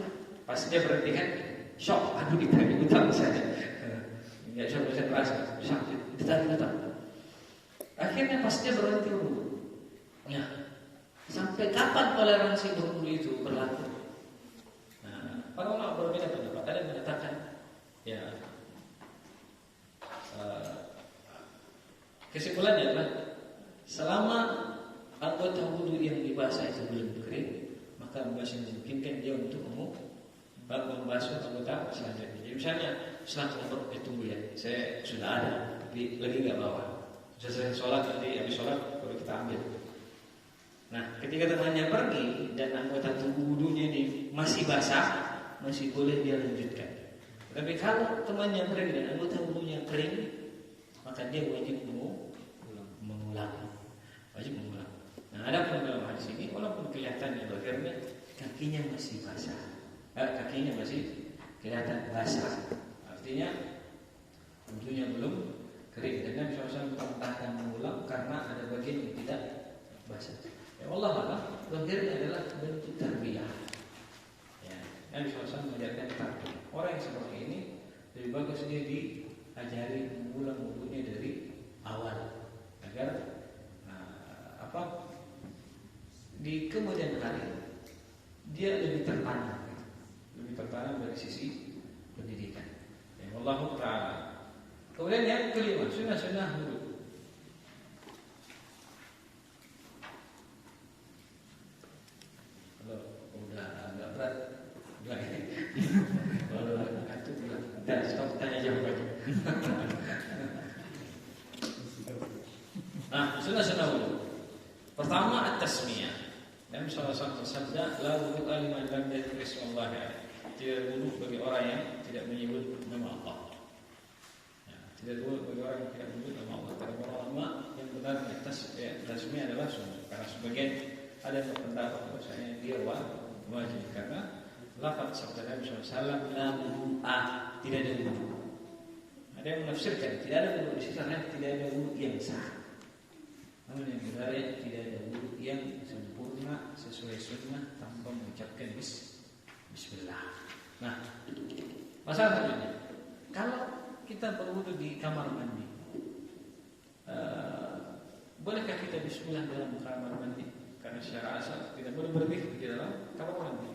pas dia berhenti kan, shock, aduh ditarik utang saya, nggak bisa terasa, sakit, ditarik utang. Akhirnya pas dia berhenti dulu, ya, sampai kapan toleransi berwudu itu berlaku? Nah, para ulama berbeda pendapat. Ada yang mengatakan, ya, kesimpulannya adalah selama anggota wudu yang dibasuh itu belum kering, maka masih memungkinkan dia untuk membasuh anggota selanjutnya. Jadi misalnya setelah kompor tunggu ya, saya sudah ada, tapi lagi nggak bawa. Selesai sholat nanti habis sholat baru kita ambil. Nah, ketika temannya pergi dan anggota tubuh wudunya ini masih basah, masih boleh dia lanjutkan. Tapi kalau temannya pergi dan anggota wudunya kering, maka dia wajib mengulang. Wajib mengulang. Nah, ada pun dalam hadis ini, walaupun kelihatan yang akhirnya kakinya masih basah, kakinya masih kelihatan basah. Artinya wudunya belum kering. Dan Nabi SAW memerintahkan mengulang karena ada bagian yang tidak basah. Ya Allah Allah, zahirnya adalah bentuk tarbiyah. Ya, Nabi SAW mengajarkan tarbiyah. Orang yang seperti ini lebih bagus dia diajari mengulang wudunya dari awal agar di kemudian hari dia lebih tertanam dari sisi pendidikan. Ya Allah Taala. Kemudian yang kelima, sunnah wudu. Kalau udah agak berat, udah ini. Kalau itu bilang, dan stop tanya jawab aja. Nah, sunnah wudu. Pertama at-tasmiyah. Nabi SAW bersabda, la wudu'a liman lam yadhkur ismallah alaihi. Tidak wudu bagi orang yang tidak menyebut nama Allah. Tidak boleh bagi orang yang tidak menyebut nama Allah. Karena para ulama yang benar tasmiyah adalah sunnah. Karena sebagian ada yang berpendapat bahwasanya dia wajib karena lafaz sabda Nabi SAW la wudu'a, tidak ada wudu. Ada yang menafsirkan tidak ada wudu di sisi lain, tidak ada wudu yang sah. Namun yang benar tidak ada wudu yang sempurna sesuai sunnah tanpa mengucapkan bismillah. Nah, masalahnya kalau kita berwudu di kamar mandi, bolehkah kita bismillah dalam kamar mandi? Karena secara asal tidak boleh berdiri di dalam kamar mandi.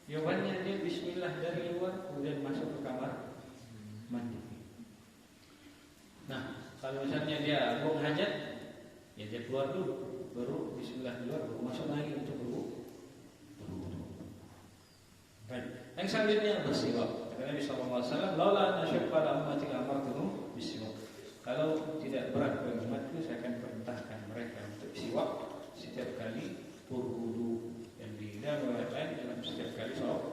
Jawabannya dia bismillah dari luar kemudian masuk ke kamar mandi. Nah, kalau misalnya dia buang hajat, ya dia keluar dulu, baru bismillah di luar, baru masuk lagi untuk berwudu. Baik. Yang selanjutnya bersiwak. Kata Nabi SAW, "Laula nasyqa ala ummati amartuhum bisiwak." Kalau tidak berat bagi umatku, saya akan perintahkan mereka untuk siwak setiap kali berwudu. Dan di dalam riwayat lain dalam setiap kali sholat.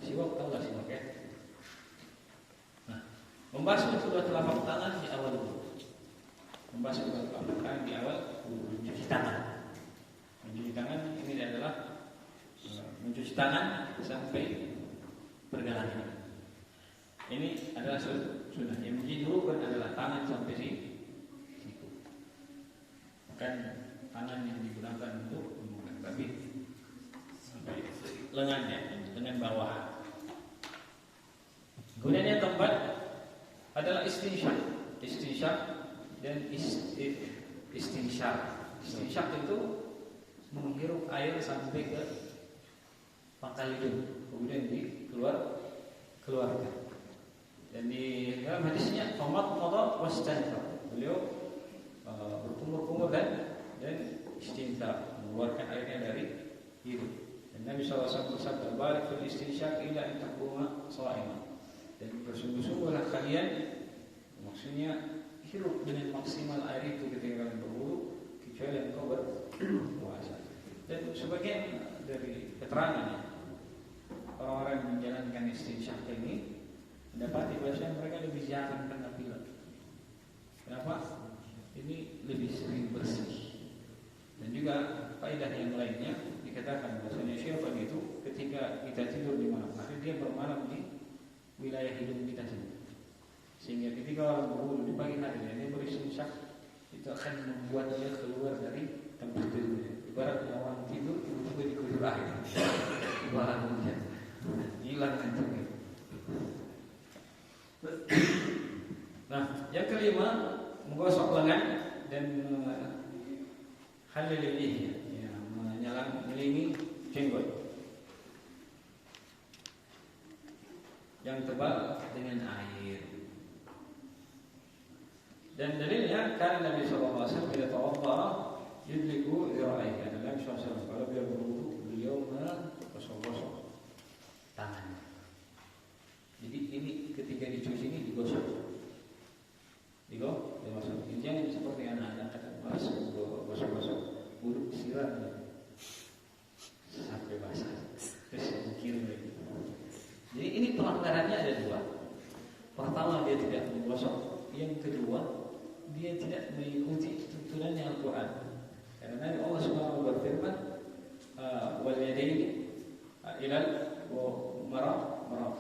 Siwak, tahu tak siwak ya? Nah, membasuh kedua telapak tangan di awal wudu. Membasuh kedua telapak tangan di awal wudu. Mencuci tangan. Mencuci tangan ini adalah mencuci tangan sampai pergelangan. Ini adalah sunnah. Yang dijurukan adalah tangan sampai siku. Bukan tangan yang digunakan untuk membuka, tapi sampai lengannya, lengan bawah. Kemudian yang keempat adalah istinsyaq. Istinsyaq dan istinsyaq. Istinsyaq itu menghirup air sampai ke pangkal hidung, kemudian dikeluarkan. Dan di dalam hadisnya famadmada wastanthar. Beliau berkumur-kumur dan istinthar, mengeluarkan airnya dari hidung. Dan Nabi SAW bersabda, "Barik fil istinsyaq ila an taquma sha'iman." Dan bersungguh-sungguhlah kalian, maksudnya hirup dengan maksimal air itu ketika kalian berwudu, kecuali engkau berpuasa. Dan sebagian dari keterangan orang-orang yang menjalankan istinsyaq ini mendapati bahwa mereka lebih jarang kena pilek. Kenapa? Ini lebih sering bersih. Dan juga faedah yang lainnya dikatakan bahwasanya syaitan itu ketika kita tidur di malam hari dia bermalam di wilayah hidung kita sendiri. Sehingga ketika orang berwudu di pagi hari dan dia beristinsyaq, itu akan membuat dia keluar dari tempat ibarat orang tidur tiba-tiba diguyur air, bangunnya hilang anjingnya. Nah, yang kelima menggosok lengan dan halil lihi, ya, menyelingi jenggot yang tebal dengan air. Dan dalilnya karena Nabi sallallahu alaihi wasallam bila tawadda yudliku dhira'ihi. Nabi sallallahu alaihi wasallam kalau beliau berwudu beliau menggosok-gosok tangan. Jadi ini ketika dicuci ini digosok. Digosok. Jangan seperti anak-anak kata malas gosok-gosok, wudu siram sampai basah. Terus kirim lagi. Jadi ini pelanggarannya ada dua. Pertama dia tidak menggosok, yang kedua dia tidak mengikuti tuntunannya Al-Quran. Karena Allah Subhanahu wa berfirman, wal yadaini ilal maraf,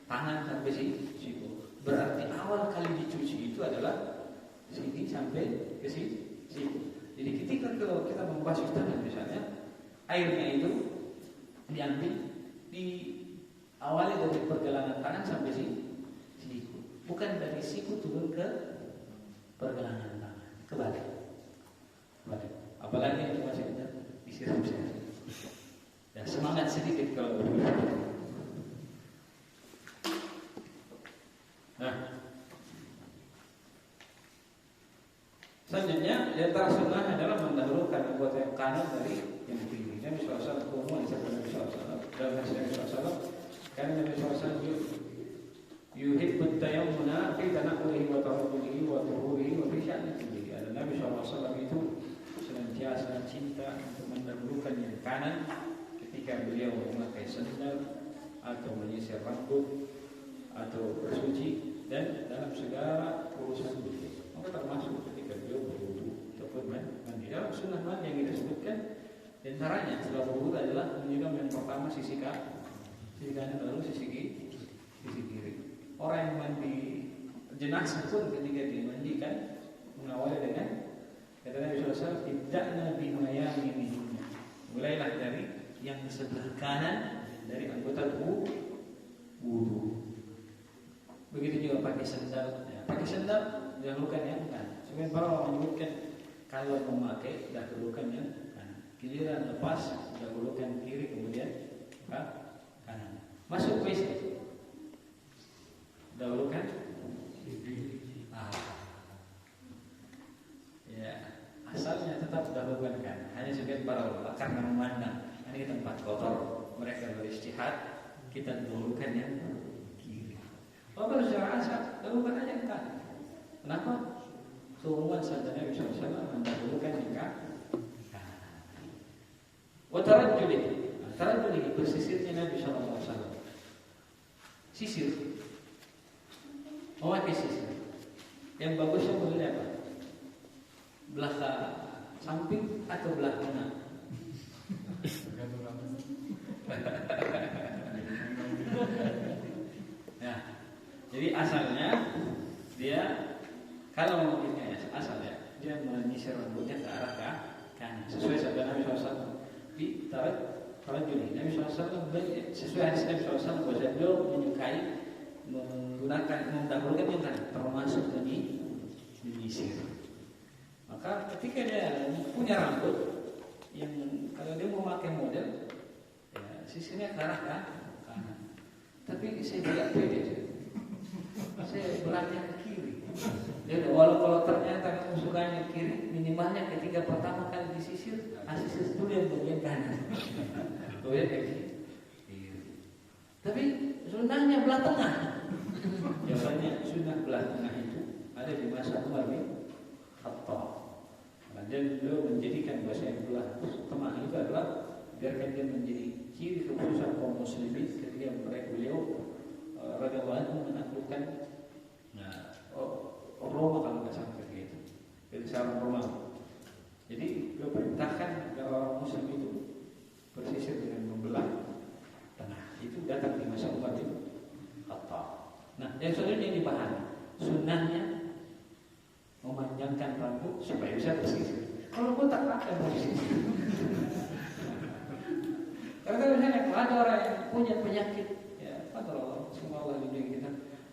tangan sampai siku. Berarti awal kali dicuci itu adalah sini sampai ke siku. Jadi ketika kalau kita membasuh tangan misalnya, airnya itu diambil di awalnya dari pergelangan tangan sampai siku, bukan dari siku turun ke pergelangan tangan, kebalik. Apalagi itu masih benar disiram-siram. Ya, semangat sedikit kalau begitu. Nah, selanjutnya di antara sunnah adalah mendahulukan anggota yang kanan dari yang kiri. Nabi SAW umum disebut Nabi SAW dalam hadis Nabi SAW, karena Nabi SAW yuhibbut tayammuna fi tanaqqulihi wa tarabbulihi wa tuhurihi wa fi sya'nihi. Nabi SAW itu senantiasa cinta untuk mendahulukan yang kanan ketika beliau memakai sandal atau menyisir rambut atau bersuci dan dalam segala urusan beliau. Maka termasuk ketika beliau berwudu ataupun mandi. Dalam sunnah mandi yang kita sebutkan, di antaranya setelah berwudu adalah menyiram yang pertama sisi kanan lalu sisi kiri. Orang yang mandi jenazah pun ketika dimandikan mengawali dengan kata Nabi SAW, ibda'na bimayaminihinna, mulailah dari yang sebelah kanan dari anggota wudu. Begitu juga pakai sandal. Ya, pakai sandal dahulukan yang kanan. Sebenarnya para orang menyebutkan kalau memakai dahulukan yang kanan. Giliran lepas dahulukan kiri kemudian kanan. Masuk WC dahulukan ya, asalnya tetap dahulukan kanan. Hanya sebagian para ulama karena memandang ini tempat kotor, mereka beristihad, kita dahulukan yang kiri. Kalau secara asal dahulukan aja yang kanan. Kenapa? Keumuman sabda Nabi SAW mendahulukan yang kanan. Tarajuli bersisirnya Nabi SAW. Sisir, memakai sisir. Yang bagusnya boleh apa? Belah samping atau belah tengah? Nah, jadi asalnya dia kalau mungkinnya asalnya dia menyisir rambutnya ke arah kanan sesuai sabda Nabi SAW di tarajuli. Nabi SAW sesuai hadis Nabi SAW bahwa beliau menyukai mendahulukan yang kanan termasuk menyisir. Maka ketika dia punya rambut yang kalau dia mau pakai model ya sisirnya ke arah kanan. Tapi saya tidak pede. Saya belahnya ke kiri. Jadi kalau ternyata kamu sukanya kiri, minimalnya ketika pertama kali disisir, sisir dulu yang bagian kanan. Bagian kiri. Tapi sunnahnya belah tengah. Jawabannya sunnah belah tengah itu ada di masa Umar bin Khattab. Dan beliau menjadikan bahasa yang belah tengah itu adalah biarkan dia menjadi ciri keputusan kaum muslimin ketika beliau radhiyallahu anhu menaklukkan Roma kalau nggak salah begitu. Jadi seorang Romawi. Jadi beliau perintahkan agar orang muslim itu bersisir dengan membelah tengah. Itu datang di masa Umar bin Khattab. Nah, yang selanjutnya yang dipahami sunnahnya memanjangkan rambut supaya bisa bersisir. Kalau kau botak akan karena misalnya ada orang yang punya penyakit, ya kalau semua Allah lindungi kita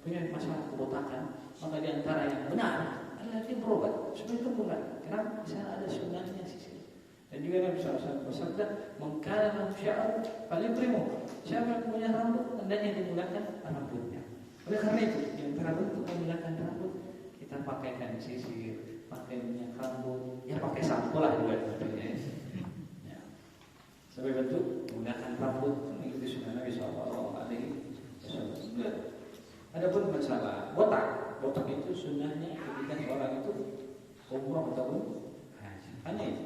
punya masalah kebotakan, maka di antara yang benar adalah dia berobat supaya terbunuh. Kenapa? Di sana ada sunnahnya sisir. Dan juga Nabi SAW bersabda, "Mengkana sya'ar paling primo." Siapa yang punya rambut, hendaknya dimulakan rambutnya. Oleh karena itu, di antara bentuk memulakan rambut, kita pakaikan sisir, pakai minyak rambut, ya pakai sampo lah juga tentunya. Ya. Sebagai bentuk menggunakan rambut mengikuti sunnah Nabi SAW. Adapun masalah botak itu sunnahnya ketika orang itu umrah ataupun haji. Hanya itu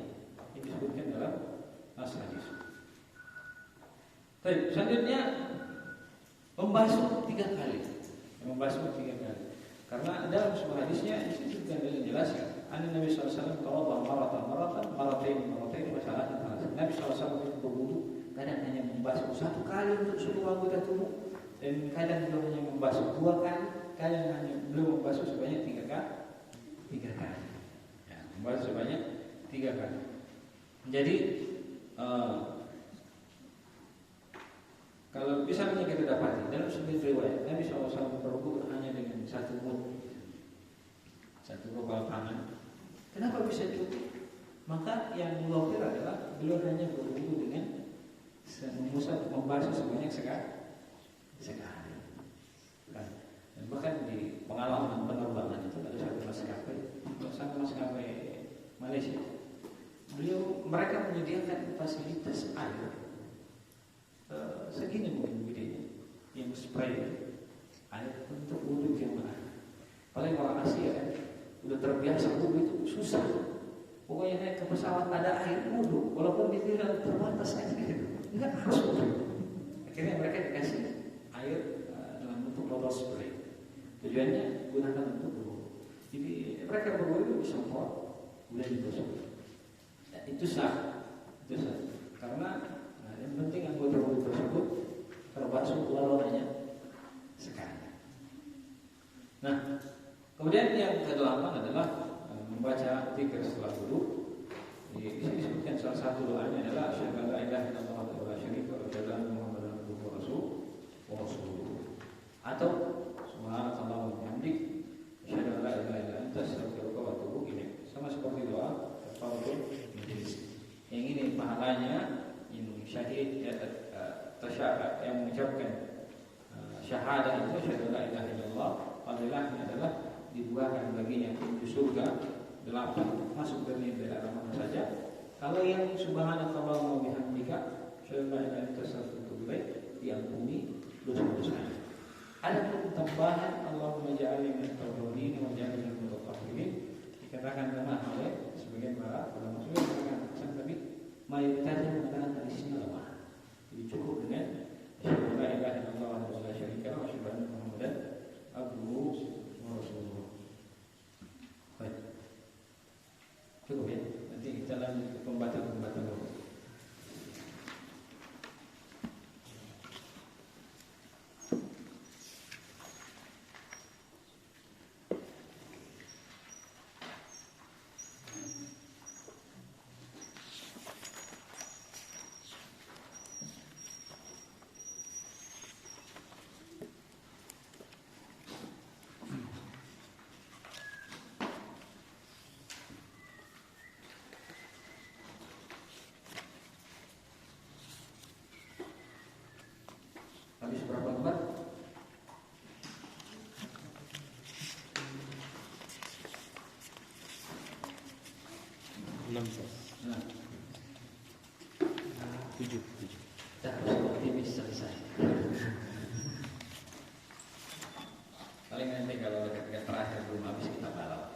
yang disebutkan dalam hadis. Baik, selanjutnya membasuh 3 kali. Membasuh 3 kali. Karena dalam sebuah hadisnya disebutkan dengan jelas, Nabi SAW tawadha maratan, masalah Nabi SAW itu berwudu kadang hanya membasuh 1 kali untuk seluruh anggota tubuh, dan kadang juga hanya membasuh 2 kali, kadang hanya belum membasuh sebanyak 3 kali. Ya, membasuh sebanyak 3 kali. Jadi kalau misalnya kita dapati dalam sebuah riwayat Nabi SAW berwudu hanya dengan 1 mud, 1 rubal tangan. Kenapa bisa cukup? Maka yang mulatir adalah beliau hanya berwudu dengan membasuh sebanyak sekali. Dan bahkan di pengalaman penerbangan itu ada satu maskapai Malaysia. Mereka menyediakan fasilitas air segini mungkin bedanya, yang spray air untuk wudhu jamaah. Paling orang Asia udah terbiasa wudhu itu susah. Pokoknya naik ke pesawat ada air wudhu, walaupun di tidak terbatas air, enggak harus wudhu. Akhirnya mereka dikasih air dalam bentuk botol spray. Tujuannya gunakan untuk wudhu. Jadi mereka berwudhu bisa semprot, kemudian digosok. Ya, itu sah. Karena yang penting anggota wudhu tersebut terbasuh walau hanya sekali. Nah, kemudian yang ke-8 adalah membaca zikir setelah wudhu. Di sini disebutkan salah satu doanya adalah asyhadu an la ilaha illallah wa la syarika lahu wa asyhadu anna muhammadan abduhu wa rasuluh. Atau subhanallah wa bihamdik asyhadu an la ilaha illa anta astaghfiruka wa atubu ilaik. Sama seperti doa kafaratul majlis. Yang ini pahalanya syahid tasyahad yang mengucapkan syahadah itu asyhadu la ilaha illallah, fadilahnya adalah dibuahkan baginya pintu surga 8, masuk dari daerah mana saja. Kalau yang subhanakallah wa bihamdika asyhadu la ilaha illa anta astaghfiruka wa atubu ilaik diampuni dosa-dosanya. Ada pun tambahan Allahumma ja'alni minat tawabin wa ja'alni minal mutatahhirin dikatakan lemah oleh sebagian para ulama mengatakan tapi mayoritasnya mengatakan hadisnya lemah. Jadi cukup dengan asyhadu la ilaha illallah wa la syarika lahu wa asyhadu anna muhammadan abduhu wa rasuluh. Baik. Cukup ya. Nanti kita lanjut ke pembatalan dulu. Habis berapa lembar? 6. 7. Kita harus optimis selesai. Paling nanti kalau ketika terakhir belum habis kita balau.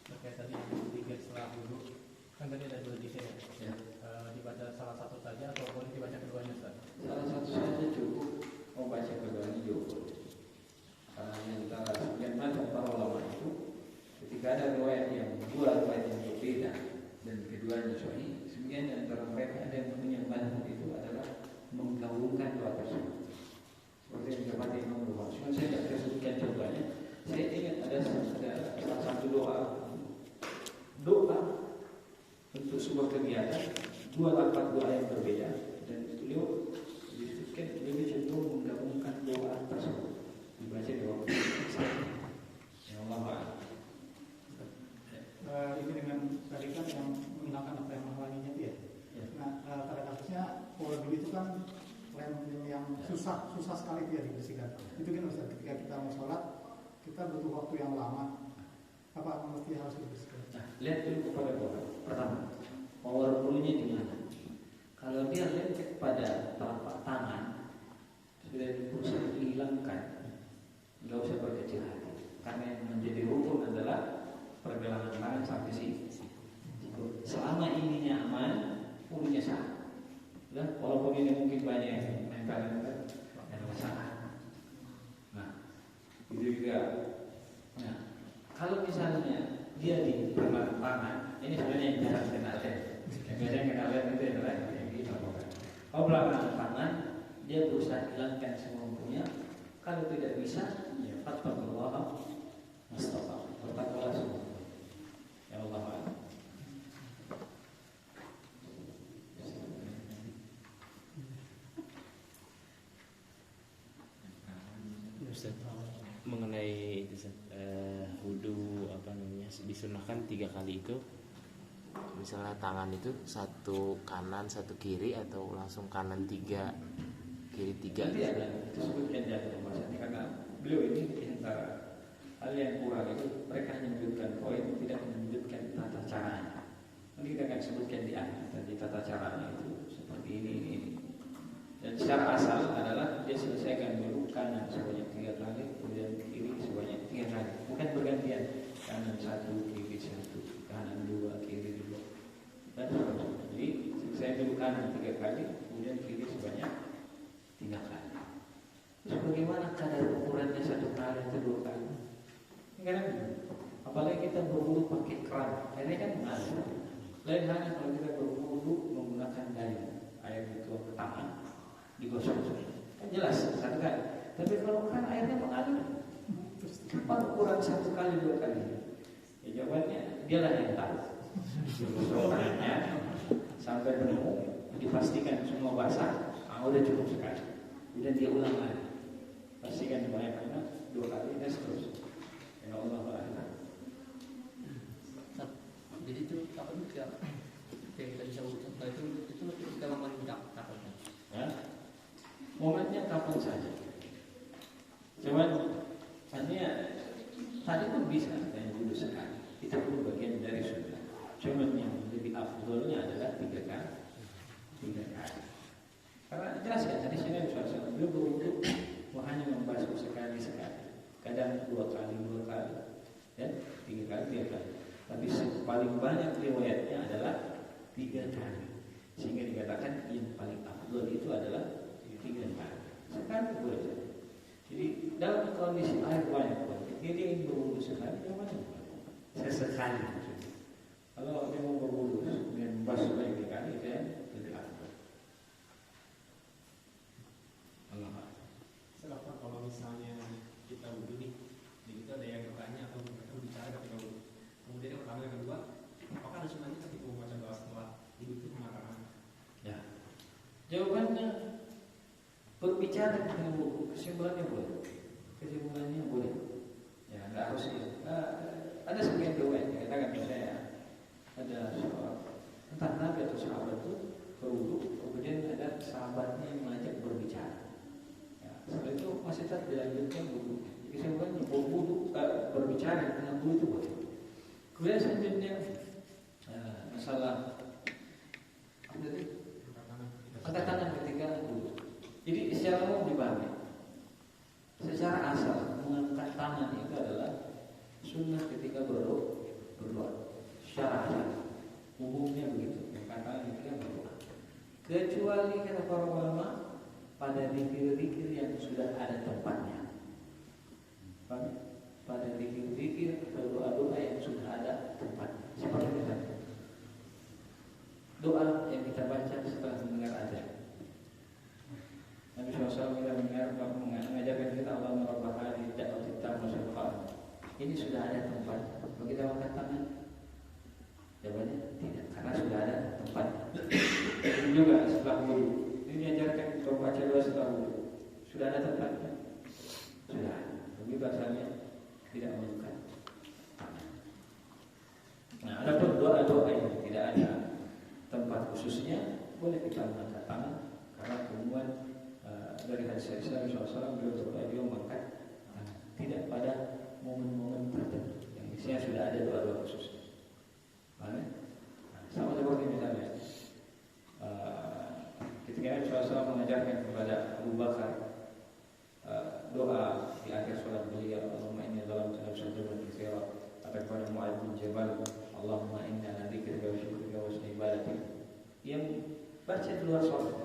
Terkait tadi zikir setelah wudhu, kan tadi ada 2 zikir ya. Dibaca salah satu saja atau boleh dibaca keduanya, Ustaz? Salah satu saja cukup, mau baca keduanya cukup. Karena yang antara sebagian macam para ulama itu ketika ada riwayat yang 2 riwayat yang berbeda dan keduanya sahih, kelihatan dua lafaz doa yang berbeda, dan beliau disebutkan beliau cenderung menggabungkan doa tersebut dibaca di waktu yang Allah. Ini dengan tadi kan yang menggunakan apa yang menghalanginya itu ya. Nah, pada kasusnya kalau begitu kan lem yang susah sekali dia dibersihkan. Itu kan Ustaz, ketika kita mau sholat kita butuh waktu yang lama. Apa mesti harus dibersihkan? Nah, lihat dulu kepada doa. Pertama, power bulunya di mana? Kalau dia lengket pada telapak tangan, sudah berusaha dihilangkan, nggak usah berkecil hati. Karena yang menjadi rukun adalah pergelangan tangan sampai sini. Selama ininya aman, bulunya sah. Dan walaupun ini mungkin banyak yang nempel-nempel, ada masalah. Nah, itu juga. Nah, kalau misalnya dia di pergelangan tangan, ini sebenarnya yang jarang kena lem. Yang biasanya kena lem itu adalah yang dilakukan. Kalau pergelangan tangan, dia berusaha hilangkan semampunya. Kalau tidak bisa, ya fattaqullaha mastata'tum. Bertakwalah semua. Ya Allah. Ustaz, mengenai itu wudu apa namanya disunahkan 3 kali itu, misalnya tangan itu satu kanan satu kiri atau langsung kanan 3 kiri 3? Nanti ada disebutkan di akhir pembahasannya, karena beliau ini antara hal yang kurang itu mereka hanya menyebutkan poin, tidak menyebutkan tata caranya. Nanti kita akan sebutkan di akhir tadi tata caranya itu seperti ini. Dan secara asal adalah dia selesaikan dulu kanan sebanyak 3 kali, kemudian kiri sebanyak 3 kali, bukan bergantian, kanan 1 kiri 1, kanan 2 kiri 2, dan seterusnya. Jadi selesai dulu kanan 3 kali, kemudian kiri sebanyak 3 kali. Terus bagaimana kadar ukurannya 1 kali atau 2 kali? Kan apalagi kita berwudu pakai keran, ini kan mengalir. Lain halnya kalau kita berwudu menggunakan dayung, air dituang ke tangan, digosok-gosok, kan jelas 1 kali. Tapi kalau kan airnya mengalir, kapan ukuran 1 kali 2 kali? Ya jawabannya dialah yang tahu. Digosok tangannya sampai penuh, dipastikan semua basah, udah cukup sekali. Kemudian dia ulang lagi, pastikan banyak karena 2 kali dan seterusnya. Ya Allah Ta'ala. Jadi itu apa juga yang kita bisa ucap itu kita meminta kapan? Ya, momennya kapan saja. Cuman artinya tadi pun bisa yang dulu sekali. Itu pun bagian dari sunnah. Cuman yang lebih afdolnya adalah 3 kali. 3 kali. Karena jelas kan tadi sini suasana beliau berwudu hanya membasuh sekali. Kadang 2 kali, dan 3 kali, 3 kali. Tapi paling banyak riwayatnya adalah 3 kali. Sehingga dikatakan yang paling afdol itu adalah 3 kali. Sekali boleh saja. Jadi dalam kondisi air banyak, dia ingin berwudu sekali, sesekali. Kalau dia mau berwudu dengan membasuh banyak kali, itu yang lebih afdol. Allah. Silakan. Kalau misalnya kita wudu nih, jadi itu ada yang bertanya atau berbicara ketika wudu. Kemudian yang pertama, yang kedua, apakah ada sunnahnya ketika membaca doa setelah wudu itu mengatakan? Ya, jawabannya berbicara dengan wudu, kesimpulannya boleh. Ya, nggak harus ya. Ada sebagian doa yang dikatakan misalnya ada seorang entah nabi atau sahabat itu berwudu, kemudian ada sahabatnya yang mengajak berbicara. Ya, setelah itu masih tetap dilanjutkan wudu. Kesimpulannya berbicara dengan wudu itu boleh. Kemudian selanjutnya masalah angkat tangan ketika wudu. Jadi secara umum dipahami, secara asal mengangkat tangan itu adalah sunnah ketika berdoa. Secara asal umumnya begitu, angkat tangan ketika berdoa. Kecuali kata para ulama pada zikir-zikir yang sudah ada tempatnya. Pada zikir-zikir atau doa-doa yang sudah ada tempatnya. Seperti misalnya doa yang kita baca setelah mendengar azan. Nabi SAW mengajarkan kita Allahumma rabb hadhihi ad-da'wati at-tammah. Ini sudah ada tempat. Kalau kita angkat tangan, jawabannya tidak, karena sudah ada tempat juga setelah wudu. Ini diajarkan membaca doa setelah wudu. Sudah ada tempatnya? Sudah. Tapi bahasanya tidak menyukai. Nah, ada pun doa-doa yang tidak ada tempat khususnya, boleh kita mengangkat tangan karena keumuman dari hadis Aisyah Rasulullah SAW beliau mengangkat tangan. Tidak pada momen-momen tertentu yang isinya sudah ada doa-doa khusus. Sama seperti misalnya ketika Nabi SAW mengajarkan kepada Abu Bakar doa di akhir sholat beliau, Allahumma inni zalamtu nafsi dzulman katsira, atau kepada Mu'adz bin Jabal, Allahumma inna nadzikruka wa syukrika wa husni ibadatik, yang baca di luar sholat,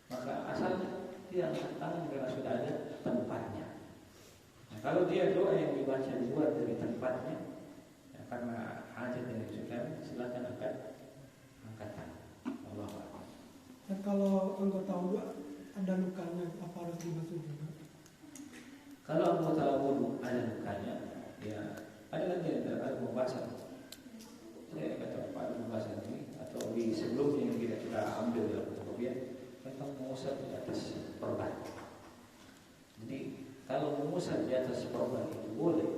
maka asalnya tidak angkat tangan karena sudah ada tempatnya. Nah, kalau dia doa yang dibaca di luar dari tempatnya, ya, karena hajat yang disukai, silakan angkat tangan. Allah Akbar. Dan kalau anggota wudu ada lukanya, apa harus dibasuh juga? Kalau anggota wudu ada lukanya, ya ada lagi yang ada pembahasan. Saya kata Pak pembahasan ini atau di sebelumnya yang tidak kita ambil dalam kemudian tentang mengusap di atas perban. Jadi kalau mengusap di atas perban itu boleh,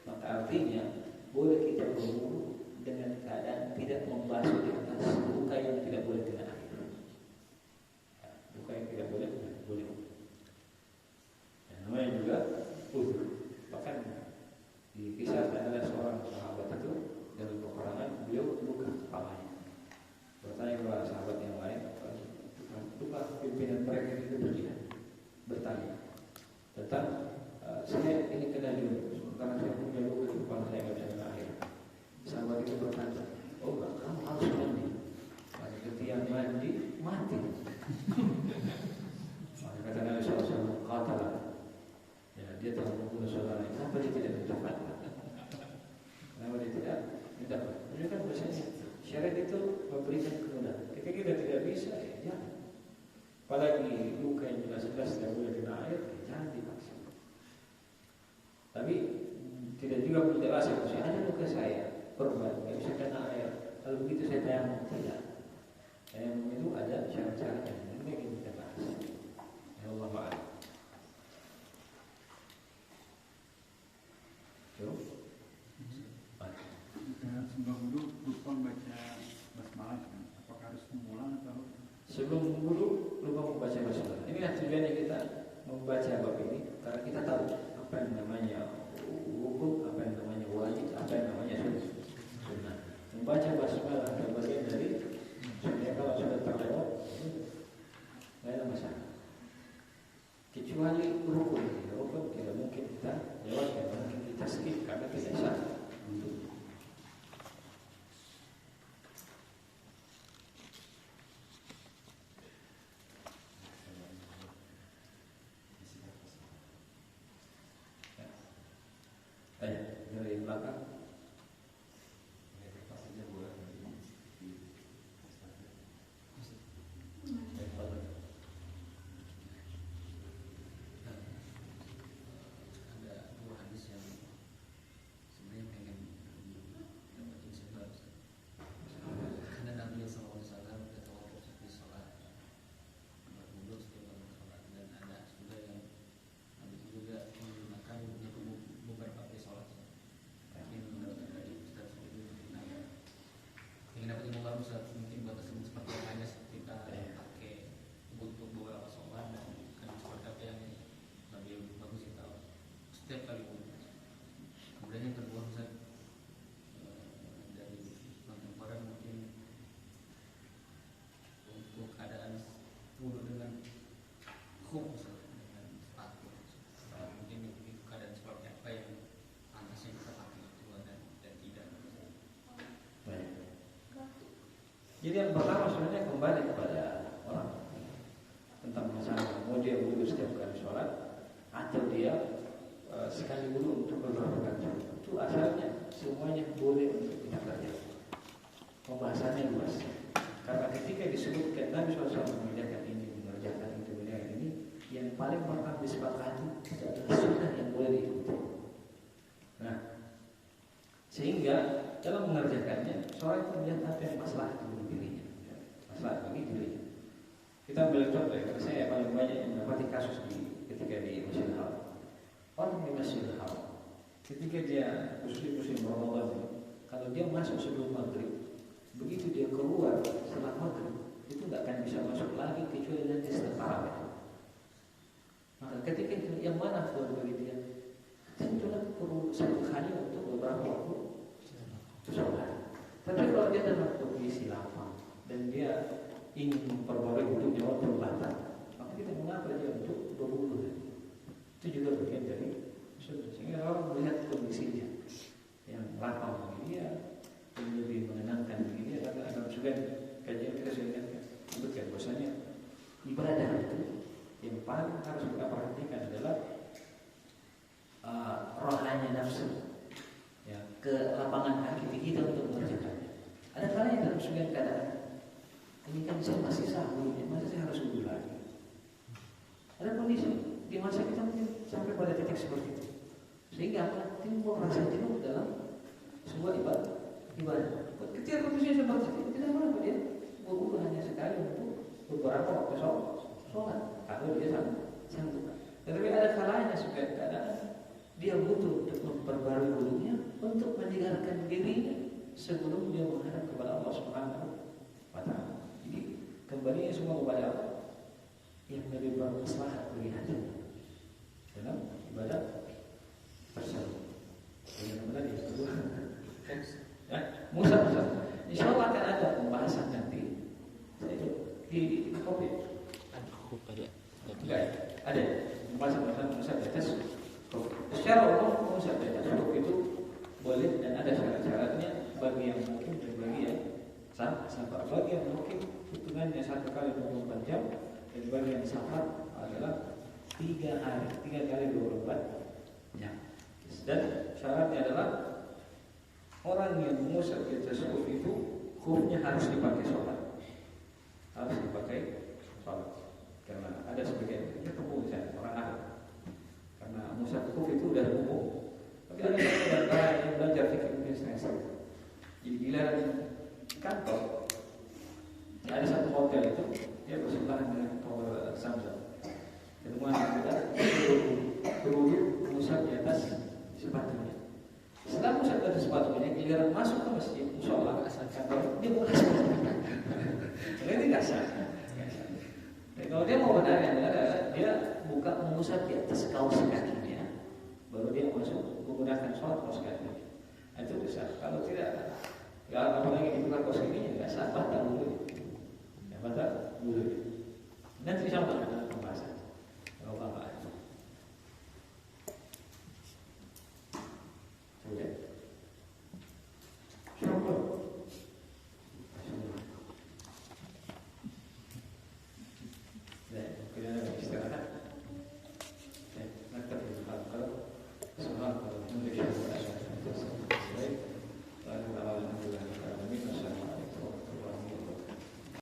maka artinya boleh kita berwudu dengan keadaan tidak membasuh di atas luka yang tidak boleh kena air. Luka yang tidak boleh, boleh. Dan namanya juga uzur. Bahkan dikisahkan ada seorang sahabat itu dalam peperangan beliau luka kepalanya. Bertanya kepada sahabat yang lain, luka pimpinan mereka itu berjihad. Bertanya tentang saya ini kena junub karena saya punya luka di kepala saya nggak bisa kena air. Sahabat itu berkata, oh enggak, kamu harus mandi. Maka ketika mandi mati. Maka kata Nabi SAW, katalah, ya dia telah membunuh saudara. Kenapa dia tidak mendapat? Kenapa dia tidak mendapat? Ini kan bahasanya syariat itu memberikan kemudahan. Ketika kita tidak bisa, ya jangan. Apalagi luka yang jelas-jelas tidak boleh kena air, ya jangan dipaksa. Tapi tidak juga menjelaskan, saya ada luka saya, korban, tidak bisa kena air. Kalau begitu saya tayamum, tidak. Tayamum itu ada syarat-syaratnya. Ini yang kita bahas. Ya Allah ma'ala. Sebelum wudu lupa baca basmalah kan? Apakah harus mengulang atau? Sebelum wudu lupa membaca basmalah. Inilah tujuannya kita membaca bab ini karena kita tahu apa yang namanya hukum, apa yang namanya wajib, apa yang namanya sunnah. Membaca basmalah adalah bagian dari sunnah. Kalau sudah terlewat, tidak ada masalah. Kecuali rukun tidak mungkin kita lewatkan, mungkin kita skip karena tidak sah. Dari belakang. Ada dua hadis yang sebenarnya pengen dapetin sebab karena Nabi SAW bertawaf di sholat berwudu setiap kali sholat, dan ada juga yang Nabi juga menggunakan beberapa kali sholat. Ingin mendapatkan dari Ustaz itu ingin dapat ilmu baru Ustaz, mungkin buat teman seperti yang hanya kita pakai untuk beberapa sholat dan kan seperti apa yang lebih bagus kita setiap kali wudu. Kemudian yang kedua Ustaz, dari kontemporer mungkin untuk keadaan wudu dengan khuf Ustaz, dengan sepatu, mungkin itu keadaan seperti apa yang pantasnya kita pakai itu dan tidak. Baik. Jadi yang pertama sebenarnya kembali kepada orang tentang masalah mau dia wudu setiap kali sholat atau dia sekali wudu untuk beberapa kali sholat. Itu asalnya semuanya boleh untuk kita kerjakan. Pembahasannya luas. Karena ketika disebutkan Nabi SAW mengerjakan ini, yang paling pertama disepakati adalah sunnah yang boleh diikuti. Nah, sehingga dalam mengerjakannya seorang itu melihat apa yang masalah bagi dirinya, masalah bagi dirinya. ambil contoh ya, karena saya paling banyak yang mendapati kasus ketika di Masjidil Haram. Orang di Masjidil Haram, ketika dia musim Ramadan, kalau dia masuk sebelum maghrib, begitu dia keluar setelah maghrib, itu nggak akan bisa masuk lagi kecuali nanti setelah tarawih. Maka ketika itu yang mana afdal bagi dia? Tentulah perlu satu kali untuk beberapa waktu sholat. Tapi kalau dia dalam kondisi lapang dan dia ingin memperbarui hidupnya waktu terbatas, maka kita mengapa dia untuk berwudu? Itu juga bagian dari sunnah. Sehingga orang melihat kondisinya yang lapang bagi dia, yang lebih menenangkan bagi dia. Karena dalam sebagian kajian kita sudah ingatkan, sebutkan bahwasanya ibadah itu yang paling harus kita perhatikan adalah rohanya nafsu, ya, ke lapangan hati kita untuk mengerjakannya. Ada kalanya dalam sebagian keadaan, ini kan saya masih sahur, masa saya harus wudhu lagi. Ada kondisi di masa kita mungkin sampai pada titik seperti itu, sehingga apa? Timbul rasa jenuh dalam sebuah ibadah. Ketika kondisinya seperti itu, tidak mengapa dia wudhu hanya sekali untuk beberapa waktu sholat, kalau dia sanggup. Tetapi ada kalanya sebagian keadaan dia butuh untuk memperbarui wudhunya untuk menyegarkan dirinya sebelum dia menghadap kepada Allah Subhanahu wa Ta'ala. Jadi kembalinya semua kepada Allah yang lebih bermaslahat bagi hati dalam ibadah tersebut. Yang tadi kedua, Musa. Insya Allah akan ada pembahasan nanti. Di COVID ada pembahasan Musa di atas. Secara umum Musa di atas itu boleh dan ada syarat-syaratnya bagi yang mungkin dan bagi yang sabar. Bagi yang mungkin hitungannya 1 kali 24 jam dan bagi yang sabar adalah 3 kali 24 jam. Dan syaratnya adalah orang yang Musa di atas itu khufnya harus dipakai sholat. Karena ada sebagian ketemu misalnya orang Arab. Karena Musa khuf itu udah umum. Tapi ada yang belajar fikih mungkin setengah. Jadi giliran kantor, ada satu hotel itu dia bersebelahan dengan Tower Samsung. Ketemuan kita berwudhu Musa di atas sepatunya. Setelah Musa di atas sepatunya, giliran masuk ke masjid, insyaallah kantor dia buka sepatunya. Ini tidak sah. Kalau dia mau benar adalah dia buka mengusap di atas kaos kakinya, baru dia masuk menggunakan sholat kaos kakinya. Itu bisa. Kalau tidak